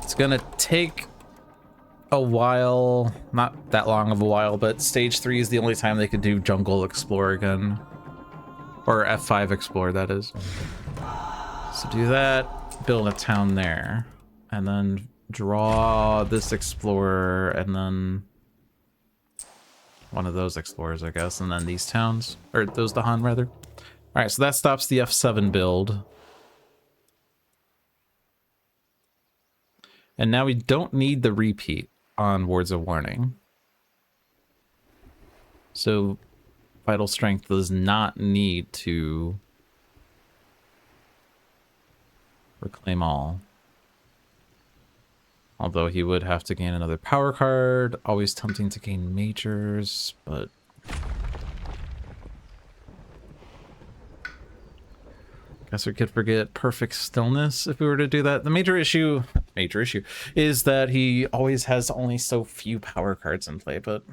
[SPEAKER 1] It's gonna take a while, not that long of a while, but stage 3 is the only time they could do jungle explore again. Or F5 explore, that is. So do that, build a town there, and then draw this explorer, and then one of those explorers, I guess, and then these towns, or those Dahan rather. All right, so that stops the F7 build. And now we don't need the repeat on Words of Warning. So Vital Strength does not need to reclaim all. Although he would have to gain another power card. Always tempting to gain majors, but... guess we could forget Perfect Stillness if we were to do that. The major issue is that he always has only so few power cards in play, but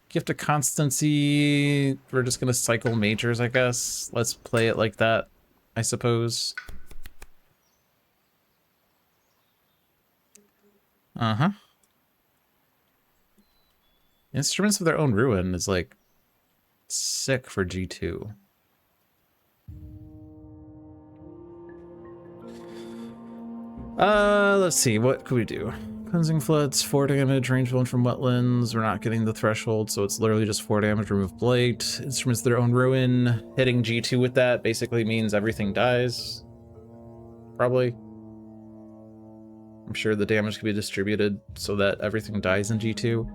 [SPEAKER 1] Gift of Constancy, we're just gonna cycle majors, I guess. Let's play it like that, I suppose. Instruments of Their Own Ruin is like sick for G2. Let's see, what could we do? Cleansing Floods, 4 damage, range 1 from wetlands. We're not getting the threshold, so it's literally just 4 damage, remove Blight. Instruments of Their Own Ruin. Hitting G2 with that basically means everything dies. Probably. I'm sure the damage can be distributed so that everything dies in G2.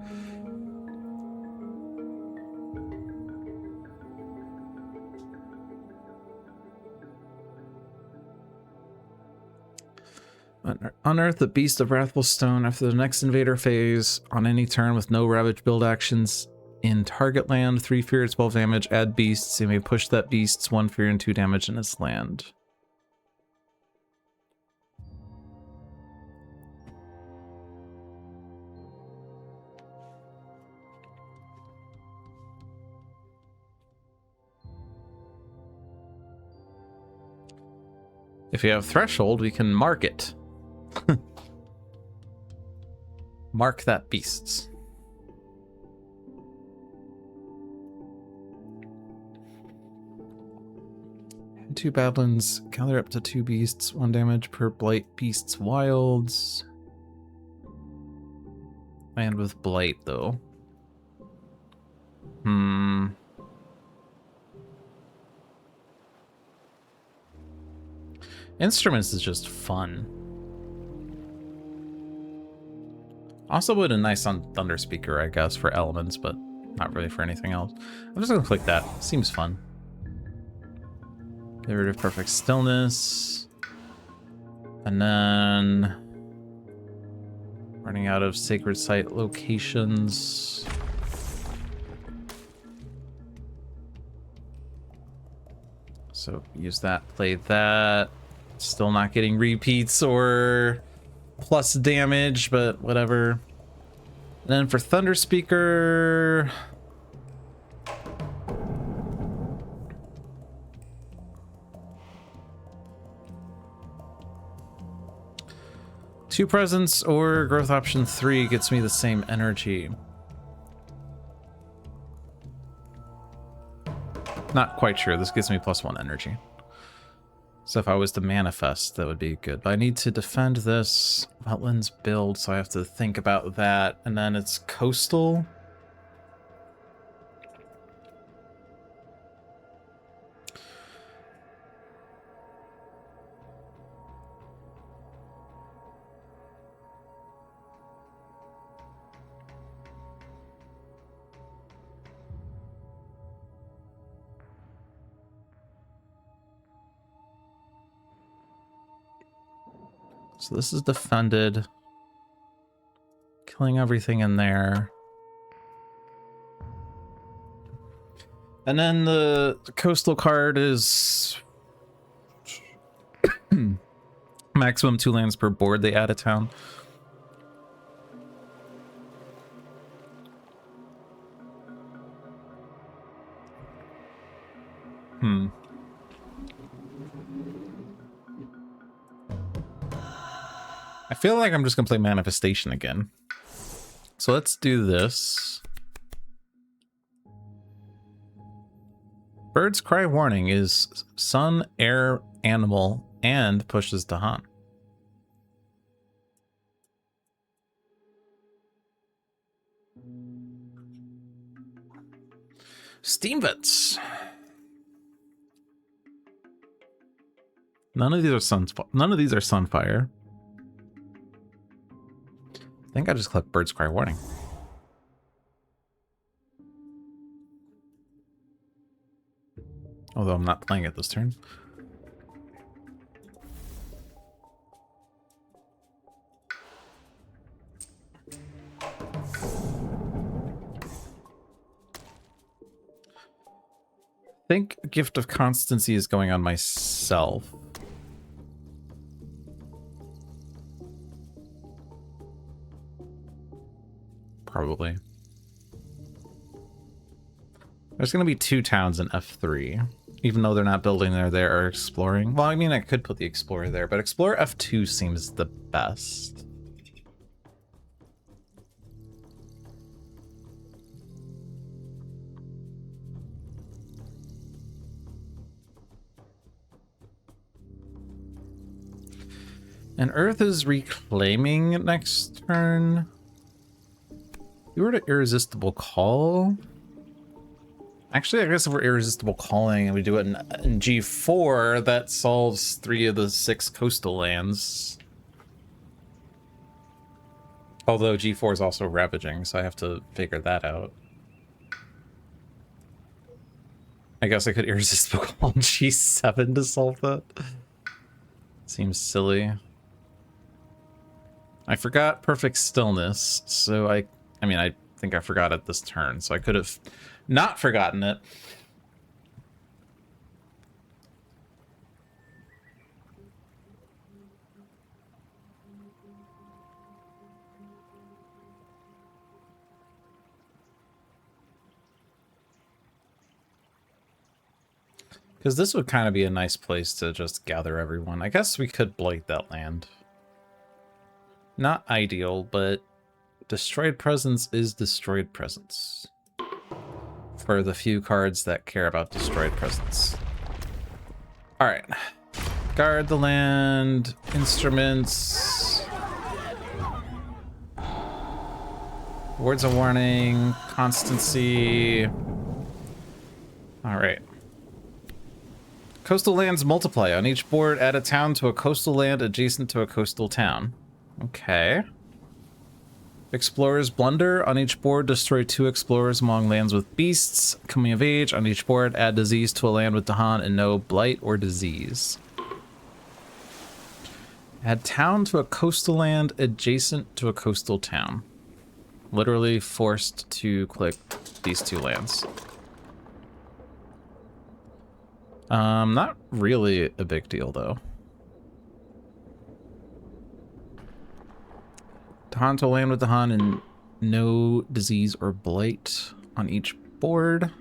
[SPEAKER 1] Unearth the Beast of Wrathful Stone after the next invader phase on any turn with no Ravage build actions in target land. 3 fear, 12 damage, add beasts. You may push that beast's 1 fear and 2 damage in its land. If you have Threshold, we can mark it. Mark that beasts. And 2 Badlands, gather up to 2 beasts, 1 damage per Blight beast's wilds. And with Blight, though. Instruments is just fun. Also would a nice on Thunder Speaker, I guess, for elements, but not really for anything else. I'm just gonna click that. Seems fun. Get rid of Perfect Stillness. And then running out of Sacred Site locations. So use that, play that. Still not getting repeats or plus damage, but whatever. And then for Thunder Speaker, two presence or growth option 3 gets me the same energy. Not quite sure. This gives me +1 energy. So if I was to manifest, that would be good. But I need to defend this wetlands build, so I have to think about that. And then it's coastal. So this is defended. Killing everything in there. And then the coastal card is maximum 2 lands per board they add a town. I feel like I'm just gonna play Manifestation again. So let's do this. Bird's Cry Warning is sun, air, animal, and pushes to hunt. Steam Vents. None of these are Sunfire. I think I just clicked Bird's Cry Warning. Although I'm not playing it this turn. I think Gift of Constancy is going on myself. Probably. There's going to be 2 towns in F3. Even though they're not building there, they are exploring. Well, I mean, I could put the Explorer there, but Explorer F2 seems the best. And Earth is reclaiming next turn. If we were to Irresistible Call... Actually, I guess if we're Irresistible Calling and we do it in G4, that solves 3 of the 6 coastal lands. Although G4 is also Ravaging, so I have to figure that out. I guess I could Irresistible Call on G7 to solve that. Seems silly. I forgot Perfect Stillness, so I mean, I think I forgot it this turn, so I could have not forgotten it. Because this would kind of be a nice place to just gather everyone. I guess we could blight that land. Not ideal, but Destroyed Presence is Destroyed Presence. For the few cards that care about Destroyed Presence. Alright. Guard the land. Instruments. Words of Warning. Constancy. Alright. Coastal lands multiply. On each board, add a town to a coastal land adjacent to a coastal town. Okay. Explorers blunder. On each board, destroy 2 explorers among lands with beasts. Coming of age. On each board, add disease to a land with Dahan and no blight or disease. Add town to a coastal land adjacent to a coastal town. Literally forced to click these 2 lands. Not really a big deal, though. Dahan to land with Dahan and no disease or blight on each board.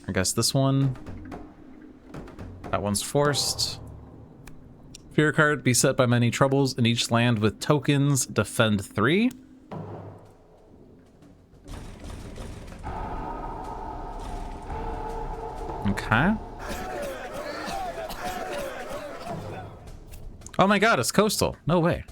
[SPEAKER 1] I guess this one. That one's forced. Fear card, beset by many troubles in each land with tokens, defend 3. Okay. Oh my god, it's coastal. No way.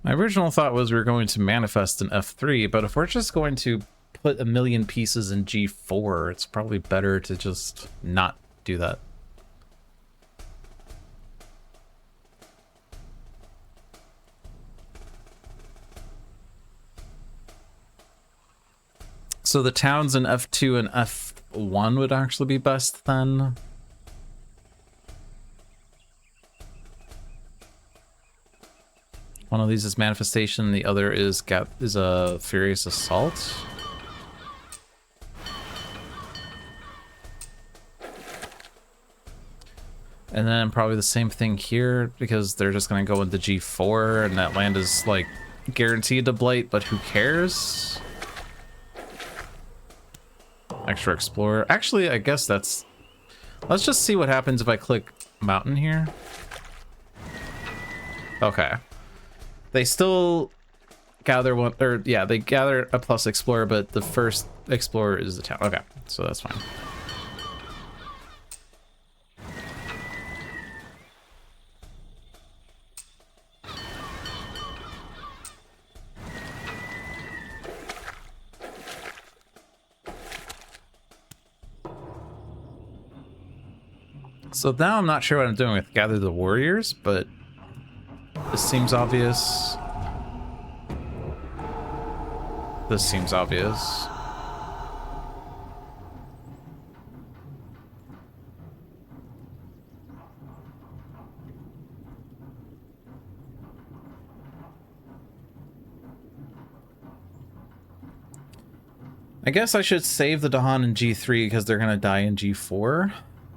[SPEAKER 1] My original thought was we were going to manifest an F3, but if we're just going to put a million pieces in G4, it's probably better to just not do that. So the towns in F2 and F1 would actually be best then. One of these is manifestation, the other is a furious assault. And then probably the same thing here because they're just going to go into G4 and that land is like guaranteed to blight, but who cares? Extra explorer. Actually, I guess that's... Let's just see what happens if I click mountain here. Okay. They still gather one, or yeah, they gather a plus explorer, but the first explorer is the town. Okay, so that's fine. So now I'm not sure what I'm doing with gather the warriors, but this seems obvious. This seems obvious. I guess I should save the Dahan in G3 because they're going to die in G4.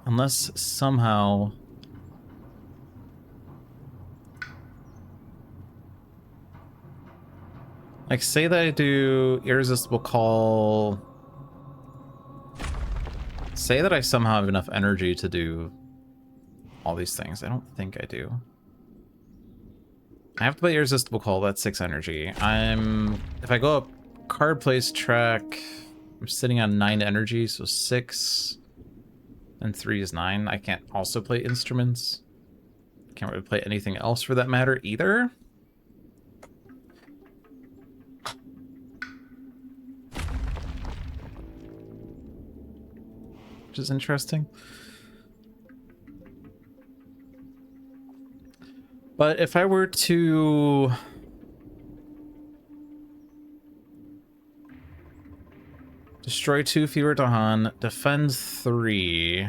[SPEAKER 1] Unless somehow... Like, say that I do Irresistible Call... Say that I somehow have enough energy to do all these things. I don't think I do. I have to play Irresistible Call, that's 6 energy. If I go up card place track, I'm sitting on 9 energy, so 6... and 3 is 9. I can't also play instruments. Can't really play anything else for that matter either. Which is interesting. But if I were to... destroy 2 fewer Dahan, defend 3.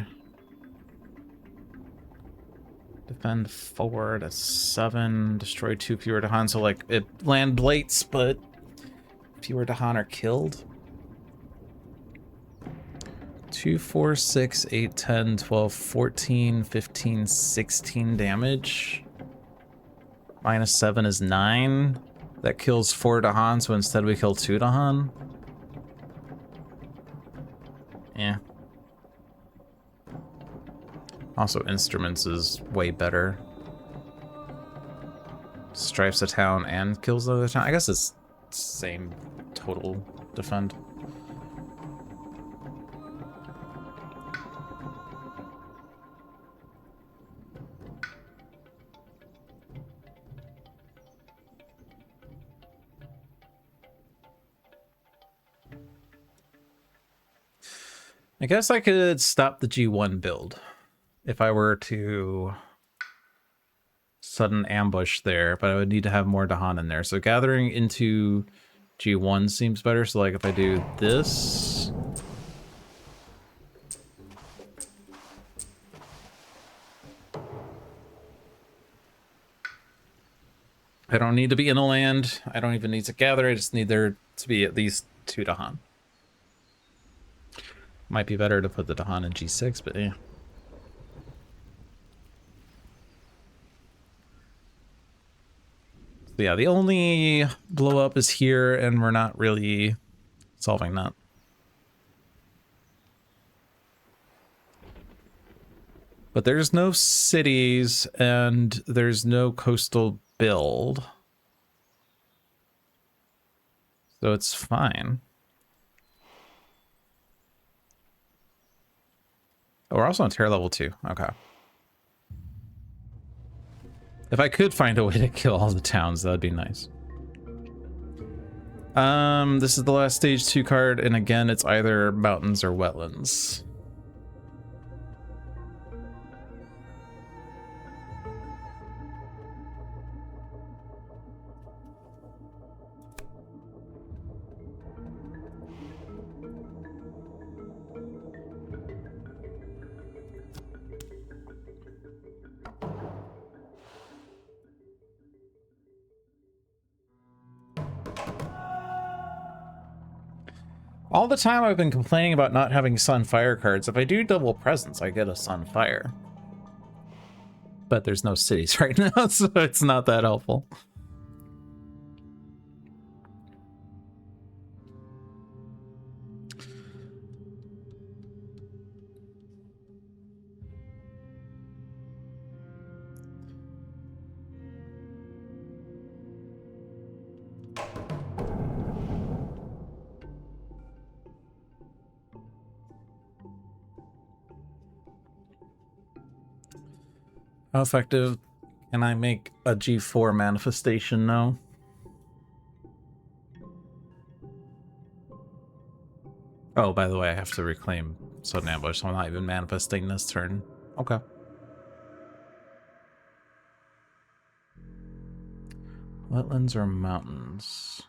[SPEAKER 1] Defend 4, that's 7. Destroy 2 fewer Dahan, so like it land blights, but fewer Dahan are killed. 2, 4, 6, 8, 10, 12, 14, 15, 16 damage. Minus 7 is 9. That kills 4 Dahan, so instead we kill 2 Dahan. Yeah. Also, instruments is way better. Stripes a town and kills the other town. I guess it's same total defend. I guess I could stop the G1 build if I were to sudden ambush there, but I would need to have more Dahan in there. So gathering into G1 seems better. So like if I do this, I don't need to be in a land. I don't even need to gather. I just need there to be at least 2 Dahan. Might be better to put the Dahan in G6, but yeah. So yeah, the only blow up is here, and we're not really solving that. But there's no cities, and there's no coastal build. So it's fine. Oh, we're also on tier level 2. Okay. If I could find a way to kill all the towns, that'd be nice. This is the last stage 2 card, and again, it's either mountains or wetlands. All the time I've been complaining about not having Sun Fire cards. If I do double presence, I get a Sun Fire. But there's no cities right now, so it's not that helpful. How effective can I make a G4 manifestation now? Oh, by the way, I have to reclaim sudden ambush, so I'm not even manifesting this turn. Okay. Wetlands or mountains?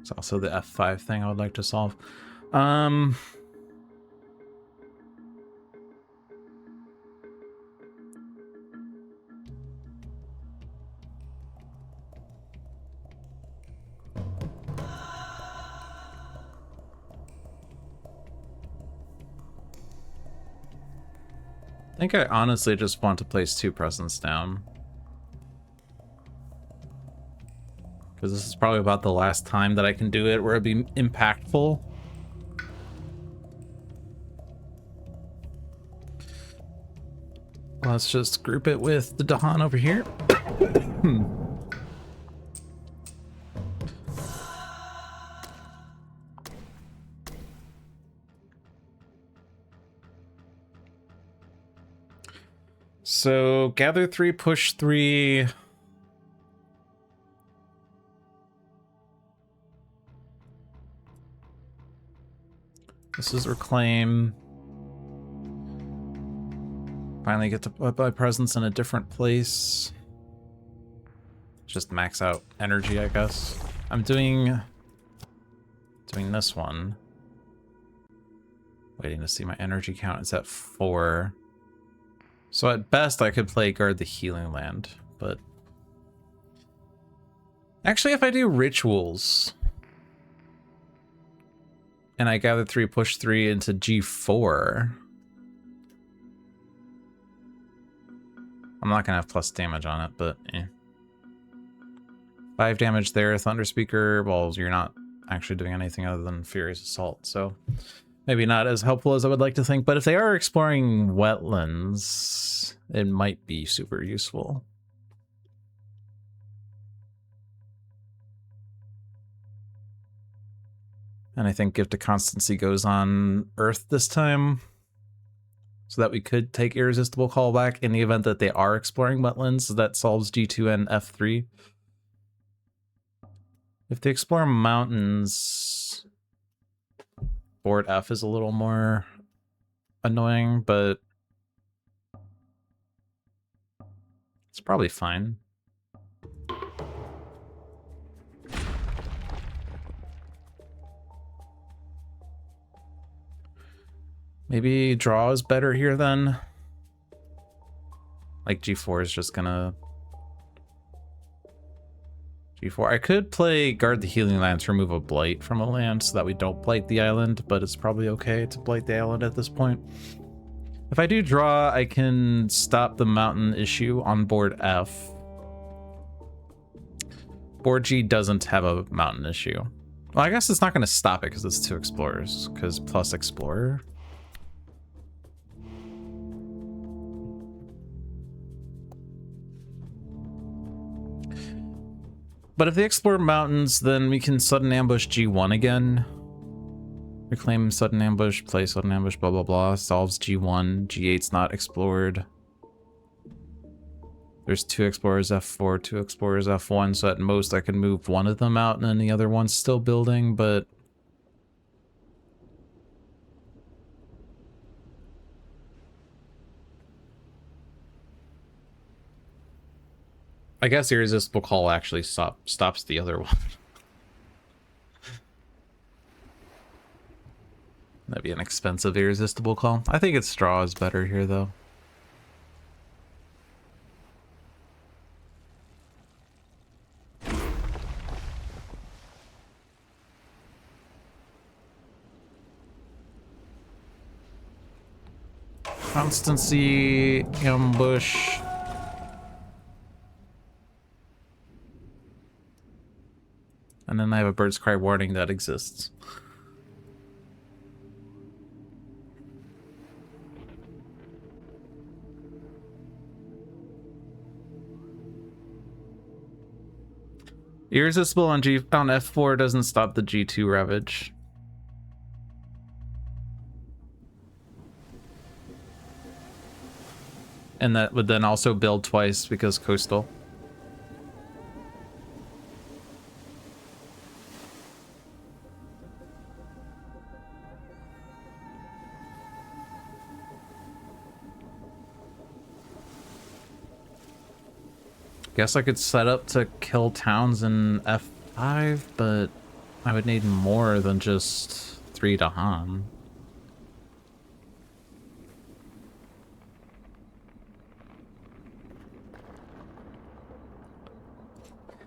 [SPEAKER 1] It's also the F5 thing I would like to solve. I think I honestly just want to place 2 presents down. Because this is probably about the last time that I can do it where it'd be impactful. Let's just group it with the Dahan over here. So gather 3, push 3. This is reclaim. Finally get to put my presence in a different place. Just max out energy, I guess. I'm doing this one. Waiting to see my energy count. It's at 4. So at best I could play guard the healing land, but actually if I do rituals and I gather 3, push 3 into G4, I'm not gonna have plus damage on it, but eh. 5 damage there, Thunder Speaker. Well, you're not actually doing anything other than Furious Assault, so maybe not as helpful as I would like to think. But if they are exploring wetlands, it might be super useful. And I think Gift of Constancy goes on Earth this time. so that we could take Irresistible Callback in the event that they are exploring wetlands. That solves G2 and F3. If they explore mountains, board F is a little more annoying, but it's probably fine. Maybe draw is better here then. Like G4 is just gonna... G4. I could play Guard the Healing Land to remove a blight from a land so that we don't blight the island, but it's probably okay to blight the island at this point. If I do draw, I can stop the mountain issue on board F. Board G doesn't have a mountain issue. Well, I guess it's not going to stop it because it's 2 explorers, because plus explorer. But if they explore mountains, then we can sudden ambush G1 again. Reclaim sudden ambush, play sudden ambush, blah, blah, blah. Solves G1. G8's not explored. There's 2 explorers F4, 2 explorers F1, so at most I can move one of them out and then the other one's still building, but... I guess Irresistible Call actually stops the other one. That'd be an expensive Irresistible Call. I think its straw is better here, though. Constancy, ambush. And then I have a Bird's Cry warning that exists. Irresistible on F4 doesn't stop the G2 Ravage. And that would then also build twice because coastal. Guess I could set up to kill towns in F5, but I would need more than just 3 to Han.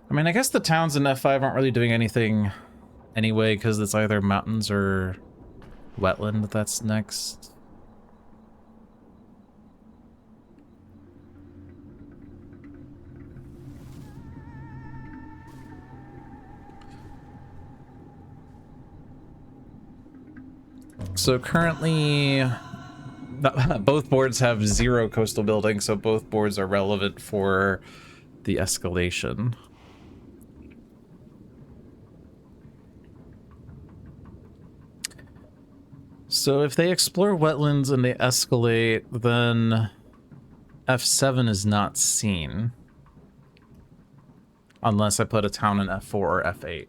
[SPEAKER 1] I mean, I guess the towns in F5 aren't really doing anything anyway, because it's either mountains or wetland that's next. So currently, both boards have 0 coastal building, so both boards are relevant for the escalation. So if they explore wetlands and they escalate, then F7 is not seen. Unless I put a town in F4 or F8.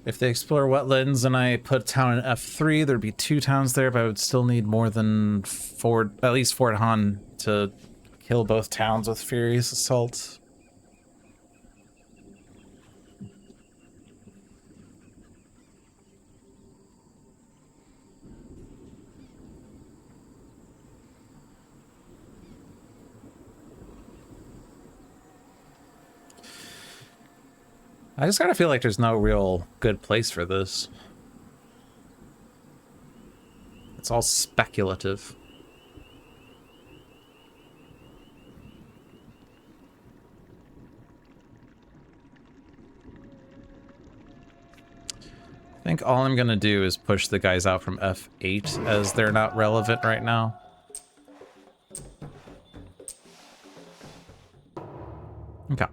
[SPEAKER 1] If they explore wetlands and I put a town in F3, there'd be 2 towns there, but I would still need more than 4, at least Fort Han to kill both towns with Furious Assault. I just gotta feel like there's no real good place for this. It's all speculative. I think all I'm gonna do is push the guys out from F8 as they're not relevant right now. Okay.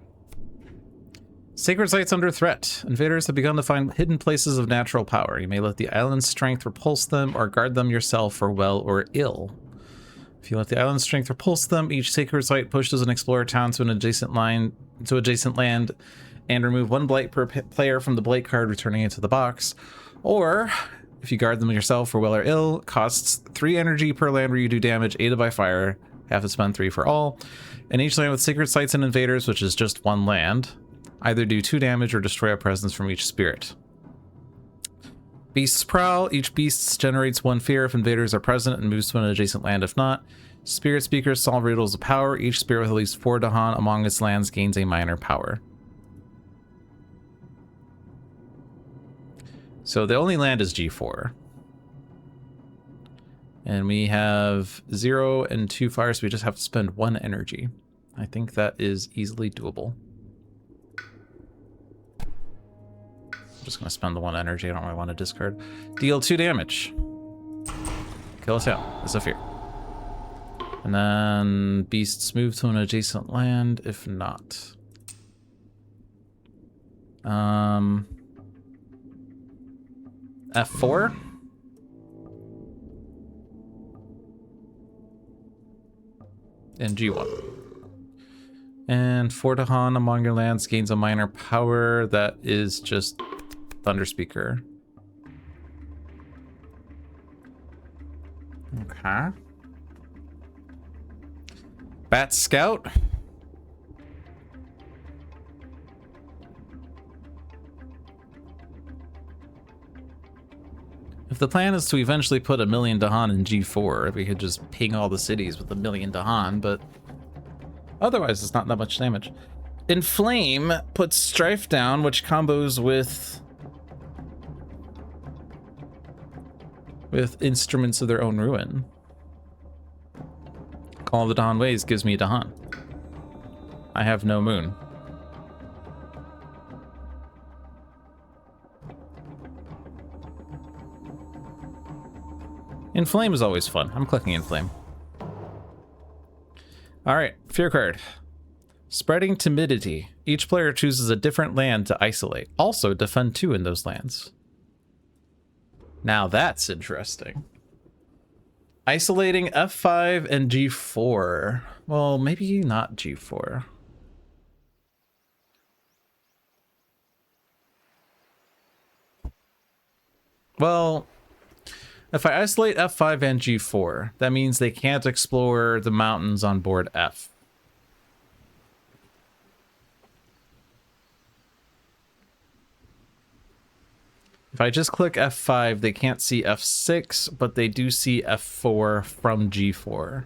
[SPEAKER 1] Sacred sites under threat. Invaders have begun to find hidden places of natural power. You may let the island's strength repulse them or guard them yourself for well or ill. If you let the island's strength repulse them, each sacred site pushes an explorer town to an adjacent land and remove 1 blight per player from the blight card, returning it to the box. Or, if you guard them yourself for well or ill, costs 3 energy per land where you do damage, aided by fire. Have to spend 3 for all. And each land with sacred sites and invaders, which is just 1 land, either do 2 damage or destroy a presence from each spirit. Beast's Prowl. Each beast generates 1 fear if invaders are present and moves to an adjacent land if not. Spirit Speakers solve riddles of power. Each spirit with at least 4 Dahan among its lands gains a minor power. So the only land is G4. And we have 0 and 2 fires, so we just have to spend 1 energy. I think that is easily doable. I'm just going to spend the 1 energy. I don't really want to discard. Deal 2 damage. Kill a town. It's a fear. And then beasts move to an adjacent land if not. F4? And G1. And 4 Dahan among your lands gains a minor power. That is just Thunder Speaker. Okay. Bat Scout. If the plan is to eventually put 1,000,000 Dahan in G4, we could just ping all the cities with 1,000,000 Dahan, but otherwise it's not that much damage. Inflame puts Strife down, which combos with Instruments of Their Own Ruin. Call of the Dahan Ways gives me Dahan. I have no moon. Inflame is always fun. I'm clicking Inflame. Alright, Fear card. Spreading Timidity. Each player chooses a different land to isolate. Also, defend 2 in those lands. Now that's interesting. Isolating F5 and G4. Well, maybe not G4. Well, if I isolate F5 and G4, that means they can't explore the mountains on board F. If I just click F5, they can't see F6, but they do see F4 from G4.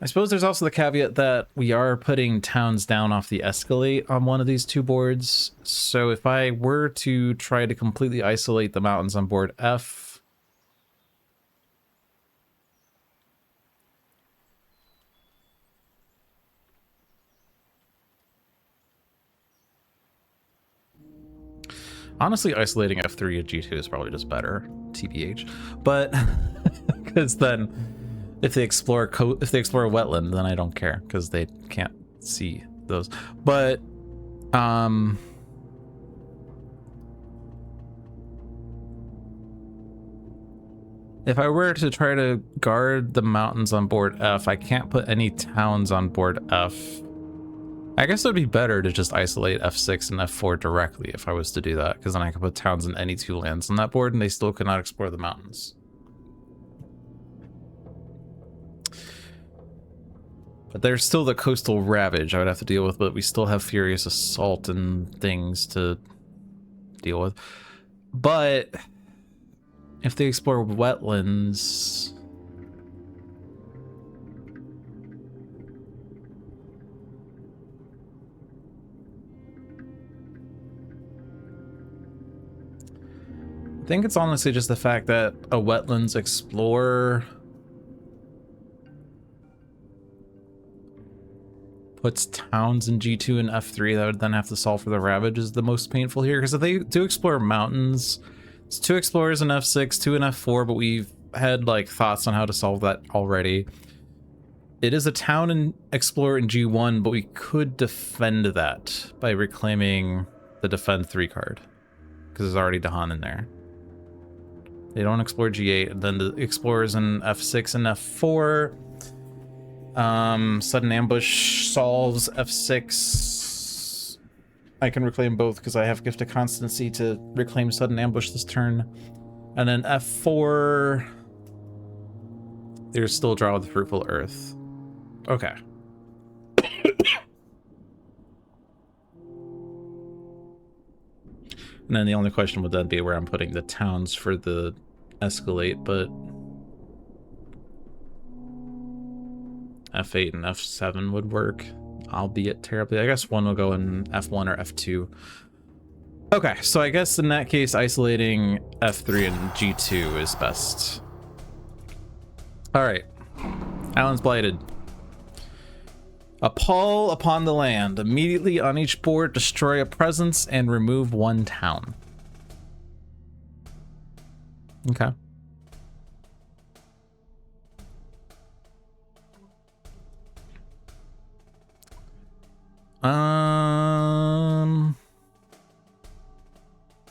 [SPEAKER 1] I suppose there's also the caveat that we are putting towns down off the escalate on one of these 2 boards. So if I were to try to completely isolate the mountains on board F, honestly, isolating F3 and G2 is probably just better, TBH. But because then, if they explore a wetland, then I don't care because they can't see those. But if I were to try to guard the mountains on board F, I can't put any towns on board F. I guess it would be better to just isolate F6 and F4 directly if I was to do that, because then I could put towns in any 2 lands on that board and they still could not explore the mountains. But there's still the coastal ravage I would have to deal with, but we still have furious assault and things to deal with. But if they explore wetlands, I think it's honestly just the fact that a wetlands explorer puts towns in G2 and F3 that would then have to solve for the Ravage is the most painful here, because if they do explore mountains, it's 2 explorers in F6, 2 in F4, but we've had like thoughts on how to solve that already. It is a town and explorer in G1, but we could defend that by reclaiming the defend 3 card, because there's already Dahan in there. They don't explore G8, and then the explorers in F6 and F4. Sudden ambush solves F6. I can reclaim both because I have Gift of Constancy to reclaim sudden ambush this turn. And then F4, there's still draw with Fruitful Earth. Okay. And then the only question would then be where I'm putting the towns for the escalate, but F8 and F7 would work, albeit terribly. I guess one will go in F1 or F2. Okay, so I guess in that case, isolating F3 and G2 is best. All right, Islands Blighted. Appall upon the land. Immediately on each board, destroy a presence and remove 1 town. Okay.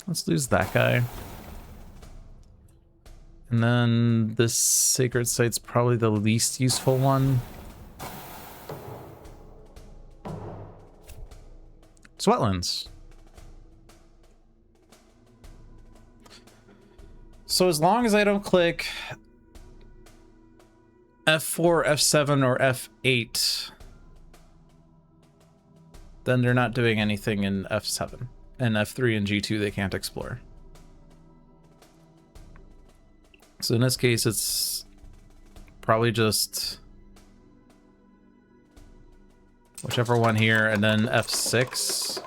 [SPEAKER 1] Let's lose that guy. And then this Sacred Site's probably the least useful one. It's wetlands. So as long as I don't click F4, F7, or F8, then they're not doing anything in F7. And F3 and G2 they can't explore. So in this case, it's probably just whichever one here, and then F6.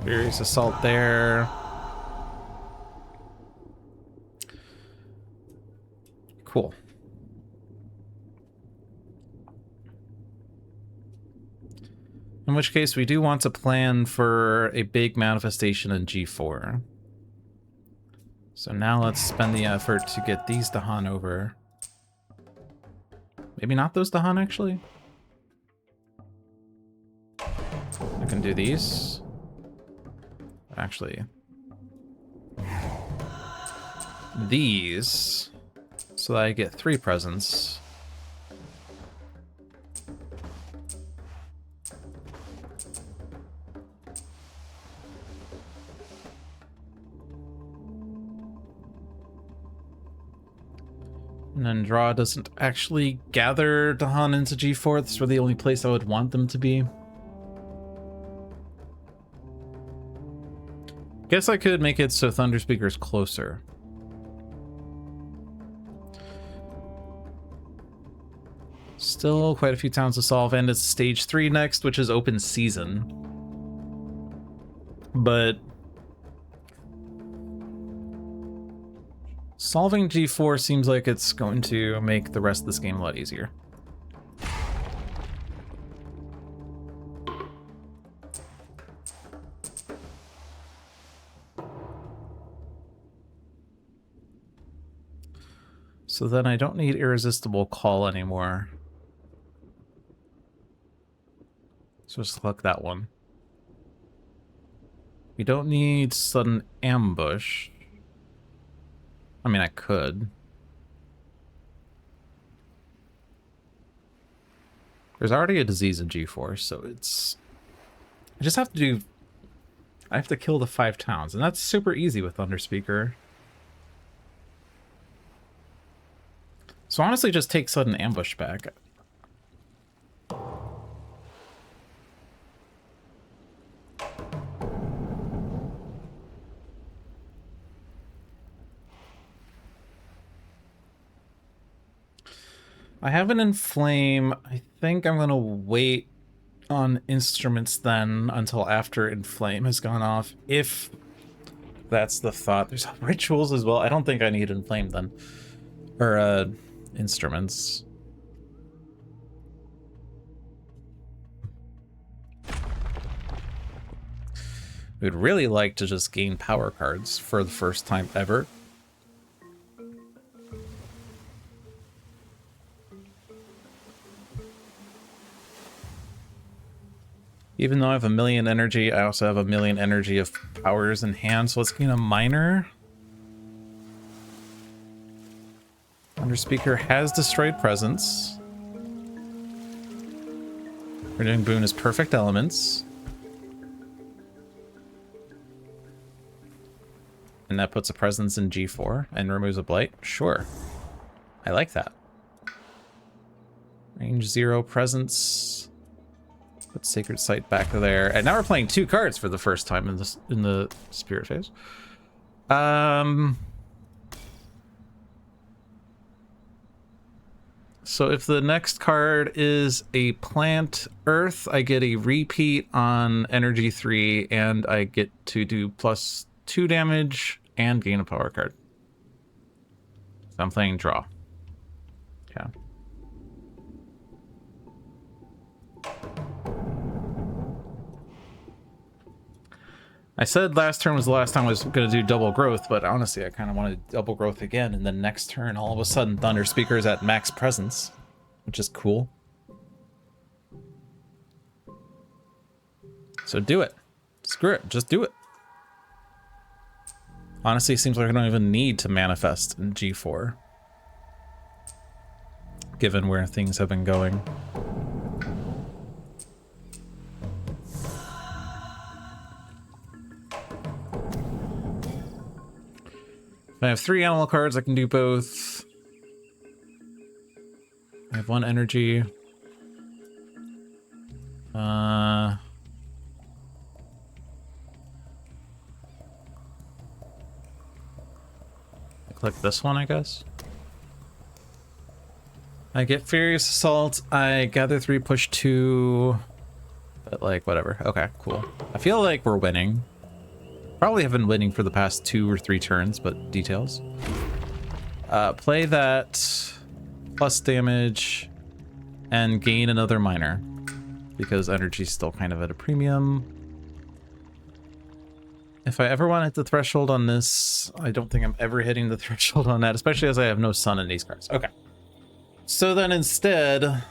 [SPEAKER 1] Furious Assault there. Cool. In which case, we do want to plan for a big manifestation in G4. So now let's spend the effort to get these Dahan over. Maybe not those Dahan, actually. I can do these. Actually, these, so that I get 3 presents. And then draw doesn't actually gather Dahan into G4. This is the only place I would want them to be. Guess I could make it so Thunderspeaker's closer. Still quite a few towns to solve, and it's stage 3 next, which is open season. But solving G4 seems like it's going to make the rest of this game a lot easier. So then I don't need Irresistible Call anymore. So just select that one. We don't need Sudden Ambush. I mean, I could. There's already a disease in G4, so it's... I just have to do... I have to kill the 5 towns, and that's super easy with Thunderspeaker. So honestly, just take Sudden Ambush back. I have an Inflame. I think I'm going to wait on Instruments then until after Inflame has gone off. If That's the thought. There's rituals as well. I don't think I need inflame then. Or instruments. We'd really like to just gain power cards for the first time ever. Even though I have 1,000,000 energy, I also have 1,000,000 energy of powers in hand, so let's gain a minor. Under speaker has destroyed presence. We're doing boon as perfect elements. And that puts a presence in G4 and removes a blight? Sure. I like that. Range 0 presence. Put Sacred Site back there. And now we're playing 2 cards for the first time in the spirit phase. So if the next card is a plant earth, I get a repeat on energy 3 and I get to do +2 damage and gain a power card. So I'm playing draw. Okay. I said last turn was the last time I was going to do double growth, but honestly, I kind of wanted double growth again. And then next turn, all of a sudden, Thunder Speaker is at max presence, which is cool. So do it. Screw it. Just do it. Honestly, it seems like I don't even need to manifest in G4, given where things have been going. I have 3 animal cards. I can do both. I have 1 energy. Click this one, I guess. I get Furious Assault. I gather 3, push 2. But like, whatever. Okay, cool. I feel like we're winning. Probably have been winning for the past 2 or 3 turns, but details. Play that, plus damage, and gain another minor, because energy's still kind of at a premium. If I ever want to hit the threshold on this, I don't think I'm ever hitting the threshold on that, especially as I have no sun in these cards. Okay. So then instead,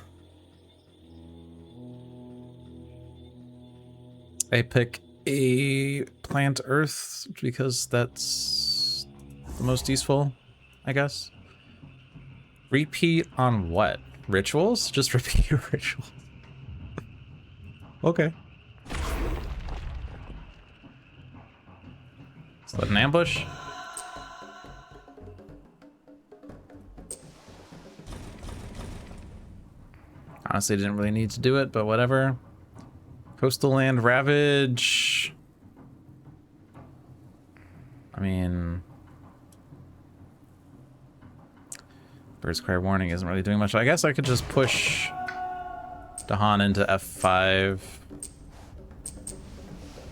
[SPEAKER 1] I pick a plant earth because that's the most useful, I guess. Repeat on what? Rituals? Just repeat your ritual. Okay. Is that an ambush? Honestly, didn't really need to do it, but whatever. Coastal Land Ravage. I mean, Bird's Cry Warning isn't really doing much. I guess I could just push Dahan into F5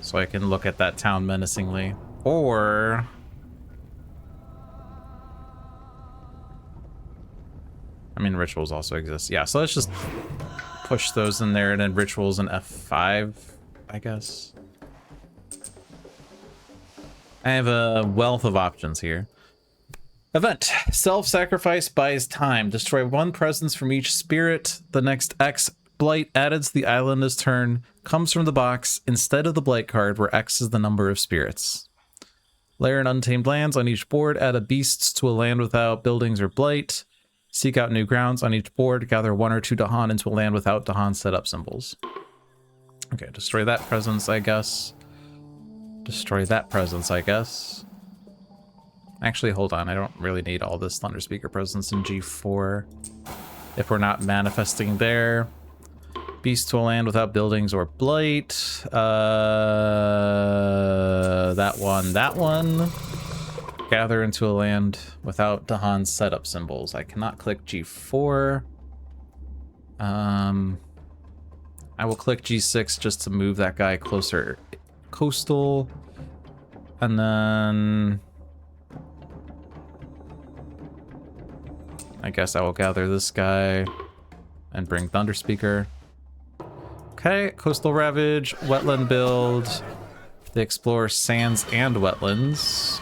[SPEAKER 1] so I can look at that town menacingly. Or I mean, rituals also exist. Yeah, so let's just push those in there, and then rituals in F5, I guess. I have a wealth of options here. Event. Self-sacrifice buys time. Destroy 1 presence from each spirit. The next X blight added to the island this turn comes from the box instead of the blight card, where X is the number of spirits. Layer in untamed lands on each board. Add a beast to a land without buildings or blight. Seek out new grounds on each board. Gather 1 or 2 Dahan into a land without Dahan setup symbols. Okay, destroy that presence, I guess. Destroy that presence, I guess. Actually, hold on. I don't really need all this Thunder Speaker presence in G4 if we're not manifesting there. Beast to a land without buildings or blight. That one. Gather into a land without Dahan's setup symbols. I cannot click G4. I will click G6 just to move that guy closer. Coastal. And then I guess I will gather this guy and bring Thunder Speaker. Okay, Coastal Ravage, Wetland build. They explore sands and wetlands.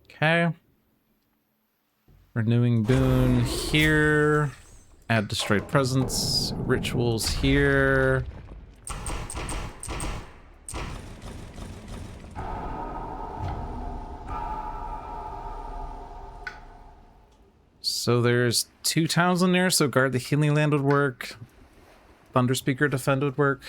[SPEAKER 1] Okay. Renewing Boon here. Add Destroyed Presence. Rituals here. So there's 2 towns in there, so Guard the Healing Land would work. Thunder Speaker Defend would work.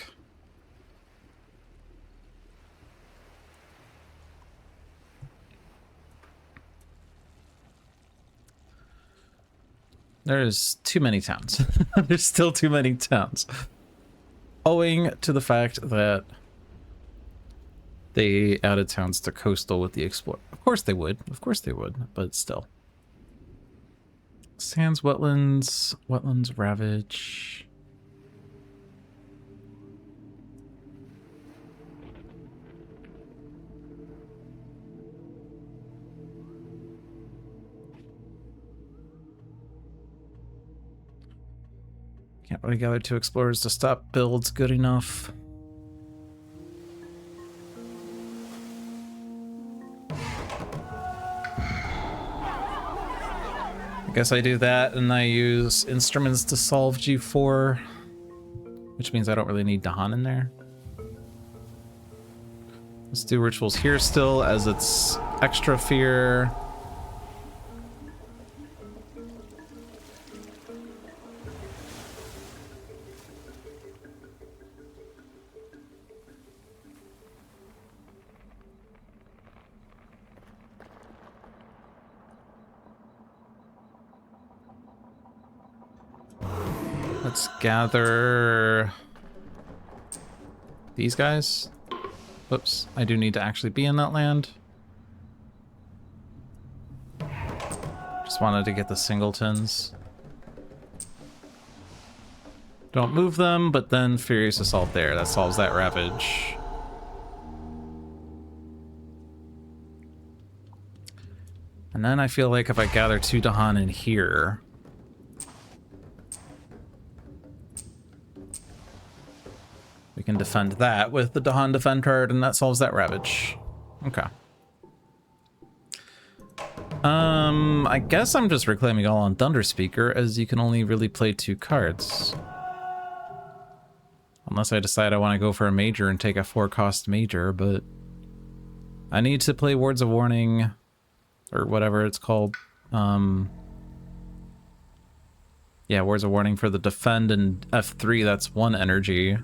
[SPEAKER 1] There's too many towns. There's still too many towns. Owing to the fact that they added towns to coastal with the Explorer. Of course they would. Of course they would, but still. Sands, wetlands, wetlands, ravage. Can't really gather 2 explorers to stop builds good enough. I guess I do that and I use instruments to solve G4, which means I don't really need Dahan in there. Let's do rituals here still as it's extra fear. Let's gather these guys. Oops, I do need to actually be in that land. Just wanted to get the singletons. Don't move them, but then Furious Assault there. That solves that Ravage. And then I feel like if I gather 2 Dahan in here, we can defend that with the Dahan Defend card, and that solves that Ravage. Okay. I guess I'm just reclaiming all on Thunder Speaker, as you can only really play 2 cards. Unless I decide I want to go for a major and take a 4-cost major, but I need to play Words of Warning, or whatever it's called. Yeah, Words of Warning for the Defend and F3, that's 1 energy.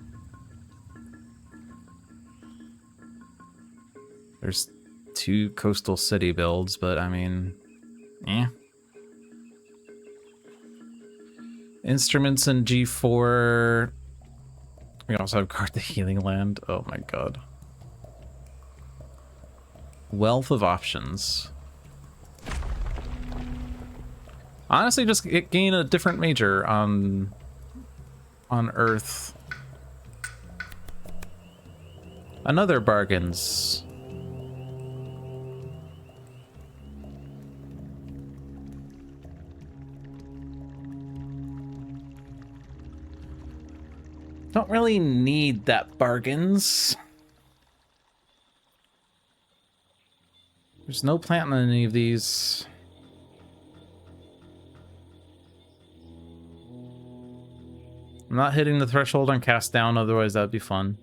[SPEAKER 1] There's 2 coastal city builds, but I mean, eh. Instruments in G4. We also have Guard the Healing Land. Oh my god. Wealth of options. Honestly, just gain a different major on Earth. Another bargains. Don't really need that bargains. There's no plant in any of these. I'm not hitting the threshold on cast down, otherwise that'd be fun.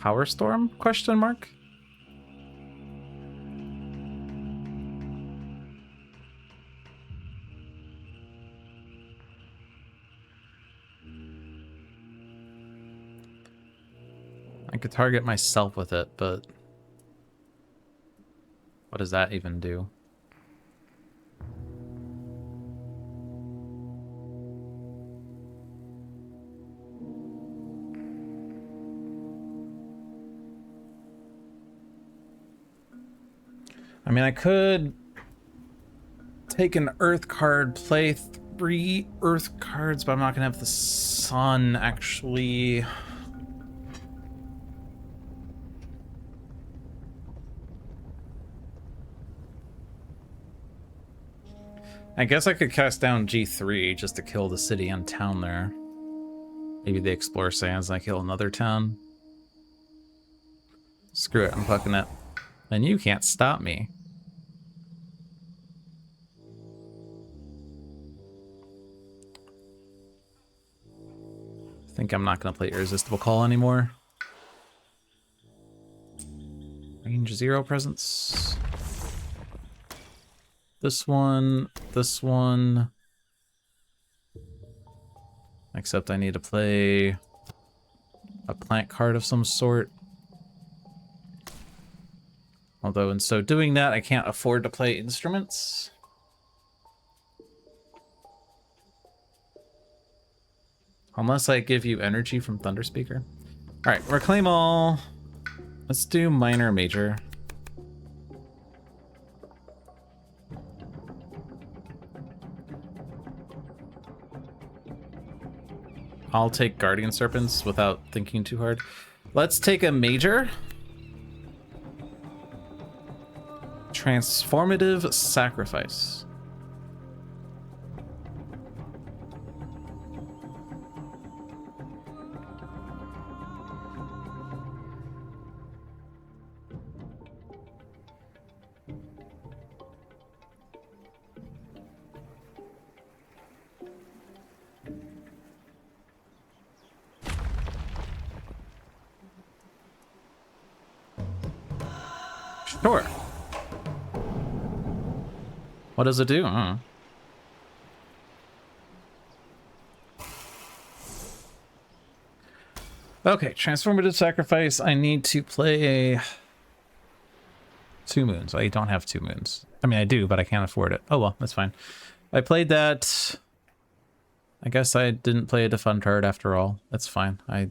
[SPEAKER 1] Power Storm? Question mark? I could target myself with it, but what does that even do? I mean, I could take an Earth card, play 3 Earth cards, but I'm not gonna have the Sun, actually. I guess I could cast down G3 just to kill the city and town there. Maybe they explore sands and I kill another town. Screw it, I'm fucking it. And you can't stop me. I think I'm not gonna play Irresistible Call anymore. Range 0 presence. This one, this one. Except I need to play a plant card of some sort. Although in so doing that, I can't afford to play instruments. Unless I give you energy from Thunder Speaker. Alright, reclaim all. Let's do minor, major. I'll take Guardian Serpents without thinking too hard. Let's take a major. Transformative Sacrifice. Sure. What does it do? Okay, Transformative Sacrifice. I need to play 2 moons. I don't have 2 moons. I mean, I do, but I can't afford it. Oh well, that's fine. I played that. I guess I didn't play a defund card after all. That's fine. I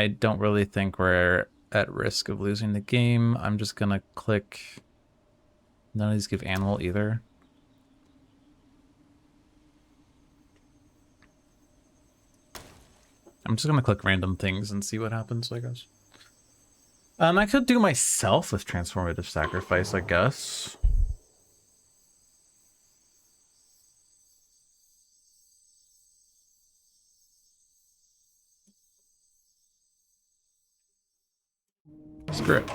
[SPEAKER 1] don't really think we're at risk of losing the game. I'm just gonna click. None of these give animal either. I'm just gonna click random things and see what happens, I guess. I could do myself with Transformative Sacrifice, I guess. Screw it.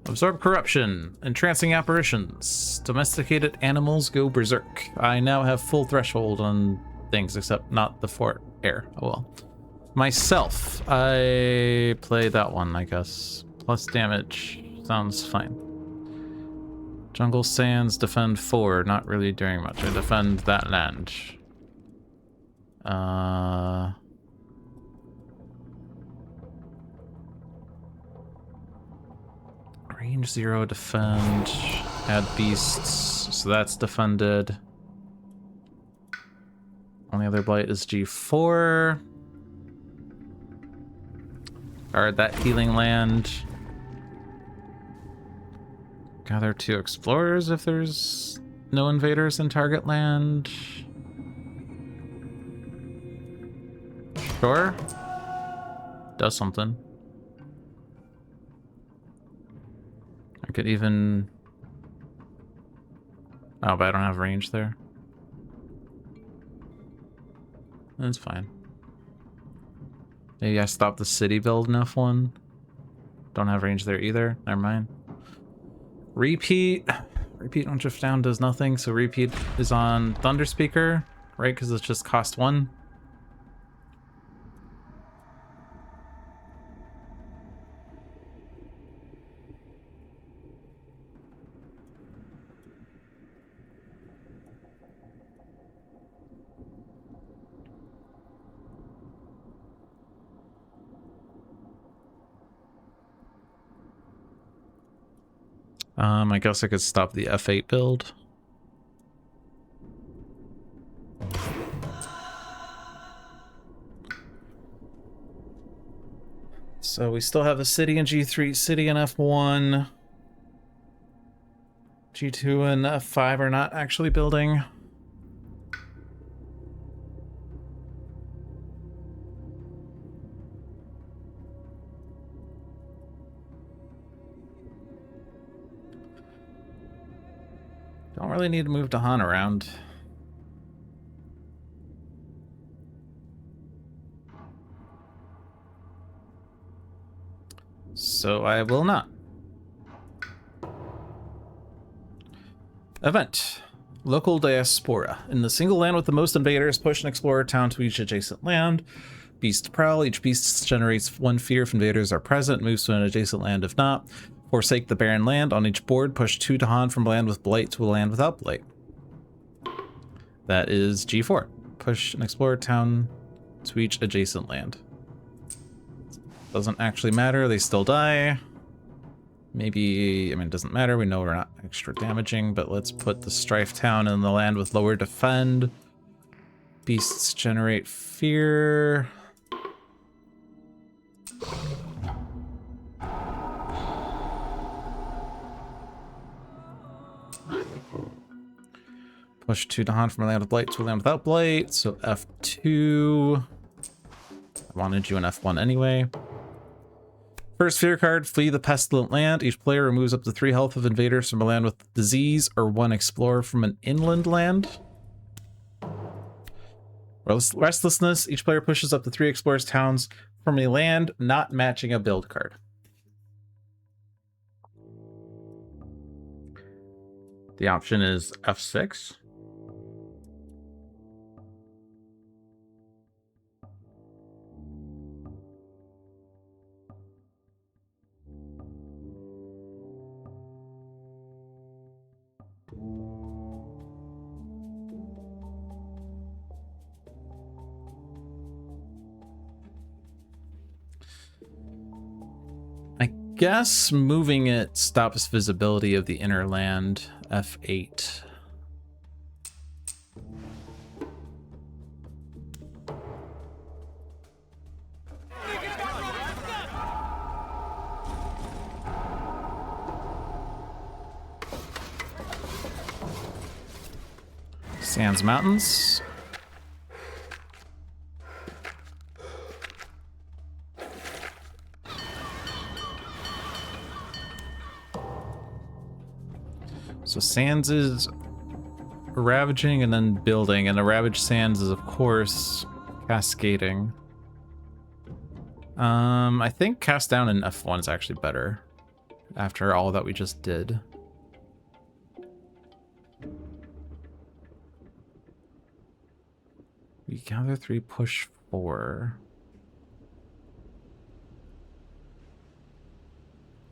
[SPEAKER 1] Absorb corruption, entrancing apparitions, domesticated animals go berserk. I now have full threshold on things, except not the fort air. Oh well. Myself, I play that one, I guess. Plus damage, sounds fine. Jungle Sands, defend 4, not really doing much. I defend that land. Range 0, defend, add beasts, so that's defended. Only other blight is G4. Guard that healing land. Gather 2 explorers if there's no invaders in target land. Sure. Does something. I could even... Oh, but I don't have range there. That's fine. Maybe I stop the city build in F1. Don't have range there either. Never mind. Repeat. Repeat on drift down does nothing, so repeat is on Thunder Speaker, right? Because it's just cost 1. I guess I could stop the F8 build. So we still have the city in G3, city in F1. G2 and F5 are not actually building. Don't really need to move Dahan around. So I will not. Event. Local Diaspora. In the single land with the most invaders, push an explorer town to each adjacent land. Beast Prowl. Each beast generates 1 fear if invaders are present. Moves to an adjacent land if not. Forsake the barren land. On each board, push 2 Dahan from a land with blight to a land without blight. That is G4. Push an explorer town to each adjacent land. Doesn't actually matter. They still die. Maybe, I mean, it doesn't matter. We know we're not extra damaging, but let's put the Strife Town in the land with lower defend. Beasts generate fear. Push 2 Dahan from a land with blight to a land without blight. So F2. I wanted you in F1 anyway. First fear card, flee the pestilent land. Each player removes up to 3 health of invaders from a land with disease or 1 explorer from an inland land. Restlessness, each player pushes up to 3 explorers towns from a land not matching a build card. The option is F6. Guess moving it stops visibility of the inner land. F8. Sands Mountains. So Sands is ravaging and then building, and the ravaged Sands is, of course, cascading. I think cast down in F1 is actually better after all that we just did. We gather 3, push 4.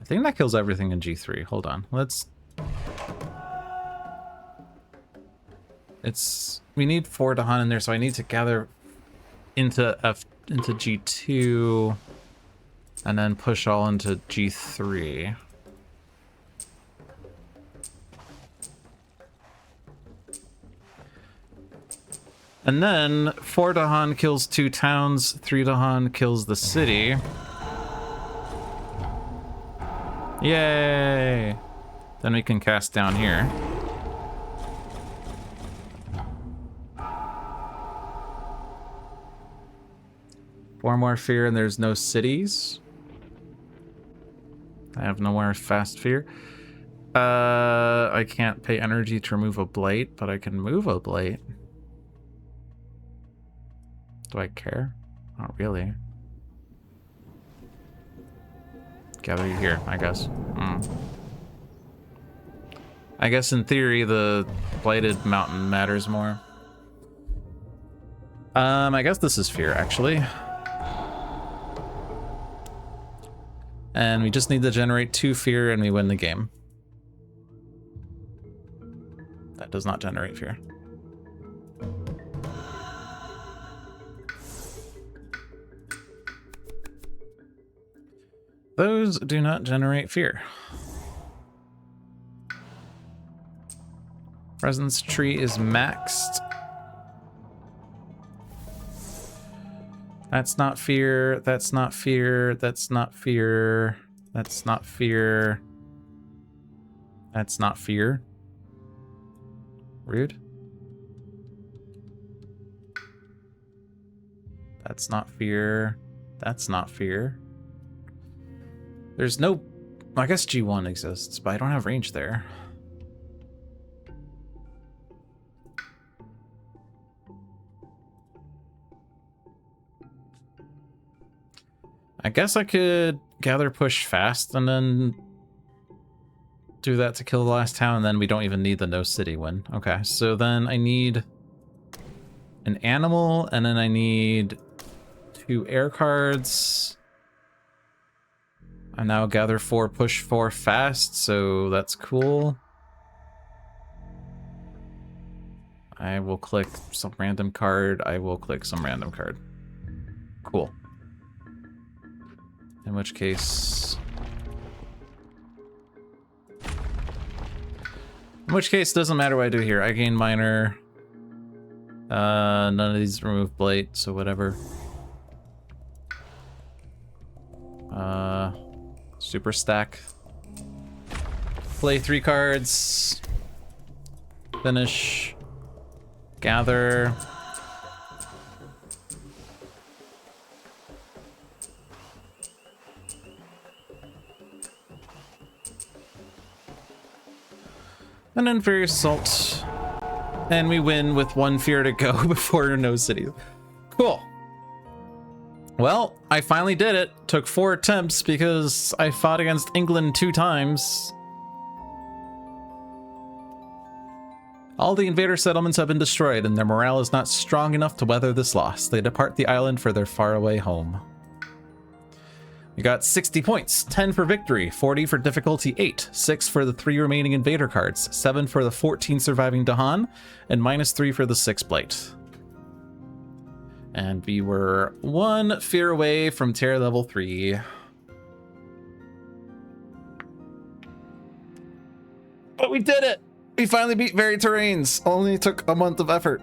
[SPEAKER 1] I think that kills everything in G3. Hold on. We need 4 Dahan in there, so I need to gather into G2 and then push all into G3. And then 4 Dahan kills 2 towns, 3 Dahan kills the city. Yay! Then we can cast down here. Four more fear and there's no cities. I have no more fast fear. I can't pay energy to remove a blight, but I can move a blight. Do I care? Not really. Gather you here, I guess. I guess in theory the blighted mountain matters more. I guess this is fear, actually. And we just need to generate 2 fear and we win the game. That does not generate fear. Those do not generate fear. Presence tree is maxed. That's not fear. That's not fear. That's not fear. That's not fear. That's not fear. Rude. That's not fear. That's not fear. There's no... I guess G1 exists, but I don't have range there. I guess I could gather push fast and then do that to kill the last town, and then we don't even need the no city win. Okay, so then I need an animal, and then I need 2 air cards. I now gather 4, push 4 fast, so that's cool. I will click some random card. I will click some random card. Cool. In which case... it doesn't matter what I do here. I gain minor. None of these remove blight, so whatever. Super stack. Play 3 cards. Finish. Gather. And then Furious Assault. And we win with 1 fear to go before no city. Cool. Well, I finally did it. Took 4 attempts because I fought against England 2 times. All the invader settlements have been destroyed, and their morale is not strong enough to weather this loss. They depart the island for their faraway home. We got 60 points, 10 for victory, 40 for difficulty 8, 6 for the 3 remaining invader cards, 7 for the 14 surviving Dahan, and -3 for the 6 blight. And we were 1 fear away from tier level 3. But we did it! We finally beat Varied Terrains. Only took a month of effort.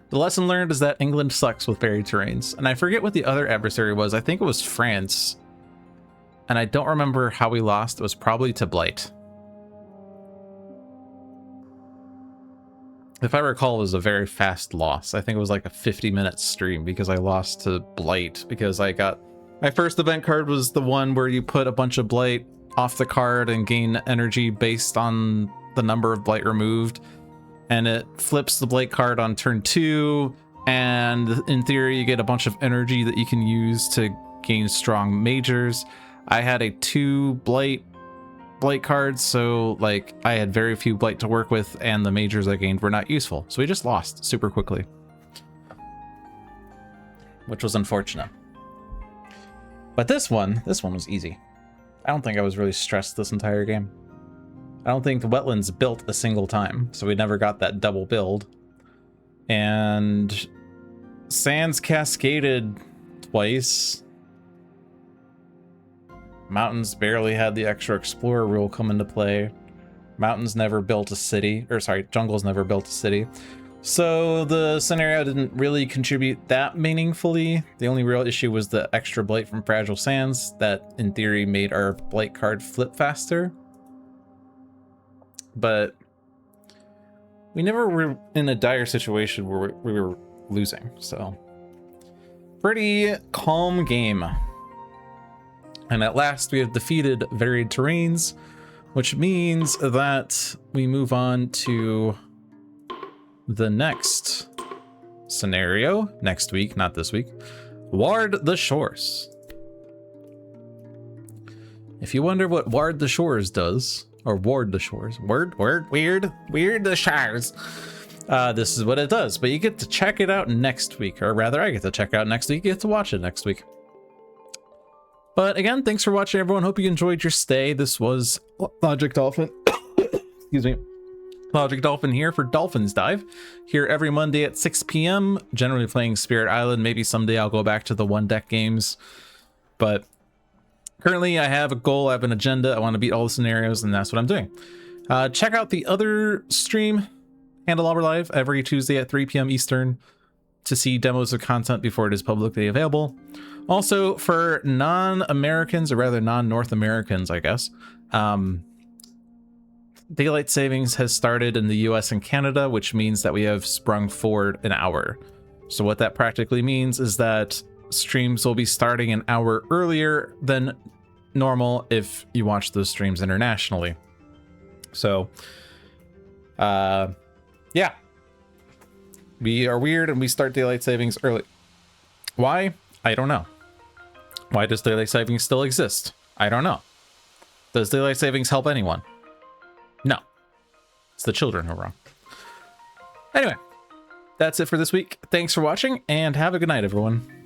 [SPEAKER 1] The lesson learned is that England sucks with Varied Terrains. And I forget what the other adversary was. I think it was France. And I don't remember how we lost. It was probably to Blight. If I recall, it was a very fast loss. I think it was like a 50-minute stream because I lost to Blight. Because I got... My first event card was the one where you put a bunch of Blight off the card and gain energy based on the number of Blight removed. And it flips the Blight card on turn 2, and in theory you get a bunch of energy that you can use to gain strong majors. I had a 2 Blight cards, so like I had very few Blight to work with, and the majors I gained were not useful. So we just lost super quickly, which was unfortunate. But this one was easy. I don't think I was really stressed this entire game. I don't think the wetlands built a single time, so we never got that double build. And sands cascaded twice. Mountains barely had the extra explorer rule come into play. Mountains never built a city, or sorry, jungles never built a city. So the scenario didn't really contribute that meaningfully. The only real issue was the extra blight from Fragile Sands that in theory made our blight card flip faster. But we never were in a dire situation where we were losing, so pretty calm game. And at last we have defeated Varied Terrains, which means that we move on to the next scenario next week, not this week. Ward the Shores. If you wonder what Ward the Shores does, or Ward the Shores. Weird the Shores. This is what it does, but you get to check it out next week, or rather I get to check it out next week. You get to watch it next week. But again, thanks for watching, everyone. Hope you enjoyed your stay. This was Logic Dolphin. Excuse me. Logic Dolphin here for Dolphin's Dive. Here every Monday at 6 p.m. Generally playing Spirit Island. Maybe someday I'll go back to the 1-deck games. But currently, I have a goal, I have an agenda, I want to beat all the scenarios, and that's what I'm doing. Check out the other stream, Handelabra Live, every Tuesday at 3 p.m. Eastern to see demos of content before it is publicly available. Also, for non-Americans, or rather non-North Americans, I guess, daylight savings has started in the US and Canada, which means that we have sprung forward an hour. So what that practically means is that streams will be starting an hour earlier than normal if you watch those streams internationally. So, yeah. We are weird and we start daylight savings early. Why? I don't know. Why does daylight savings still exist? I don't know. Does daylight savings help anyone? No. It's the children who are wrong. Anyway, that's it for this week. Thanks for watching and have a good night, everyone.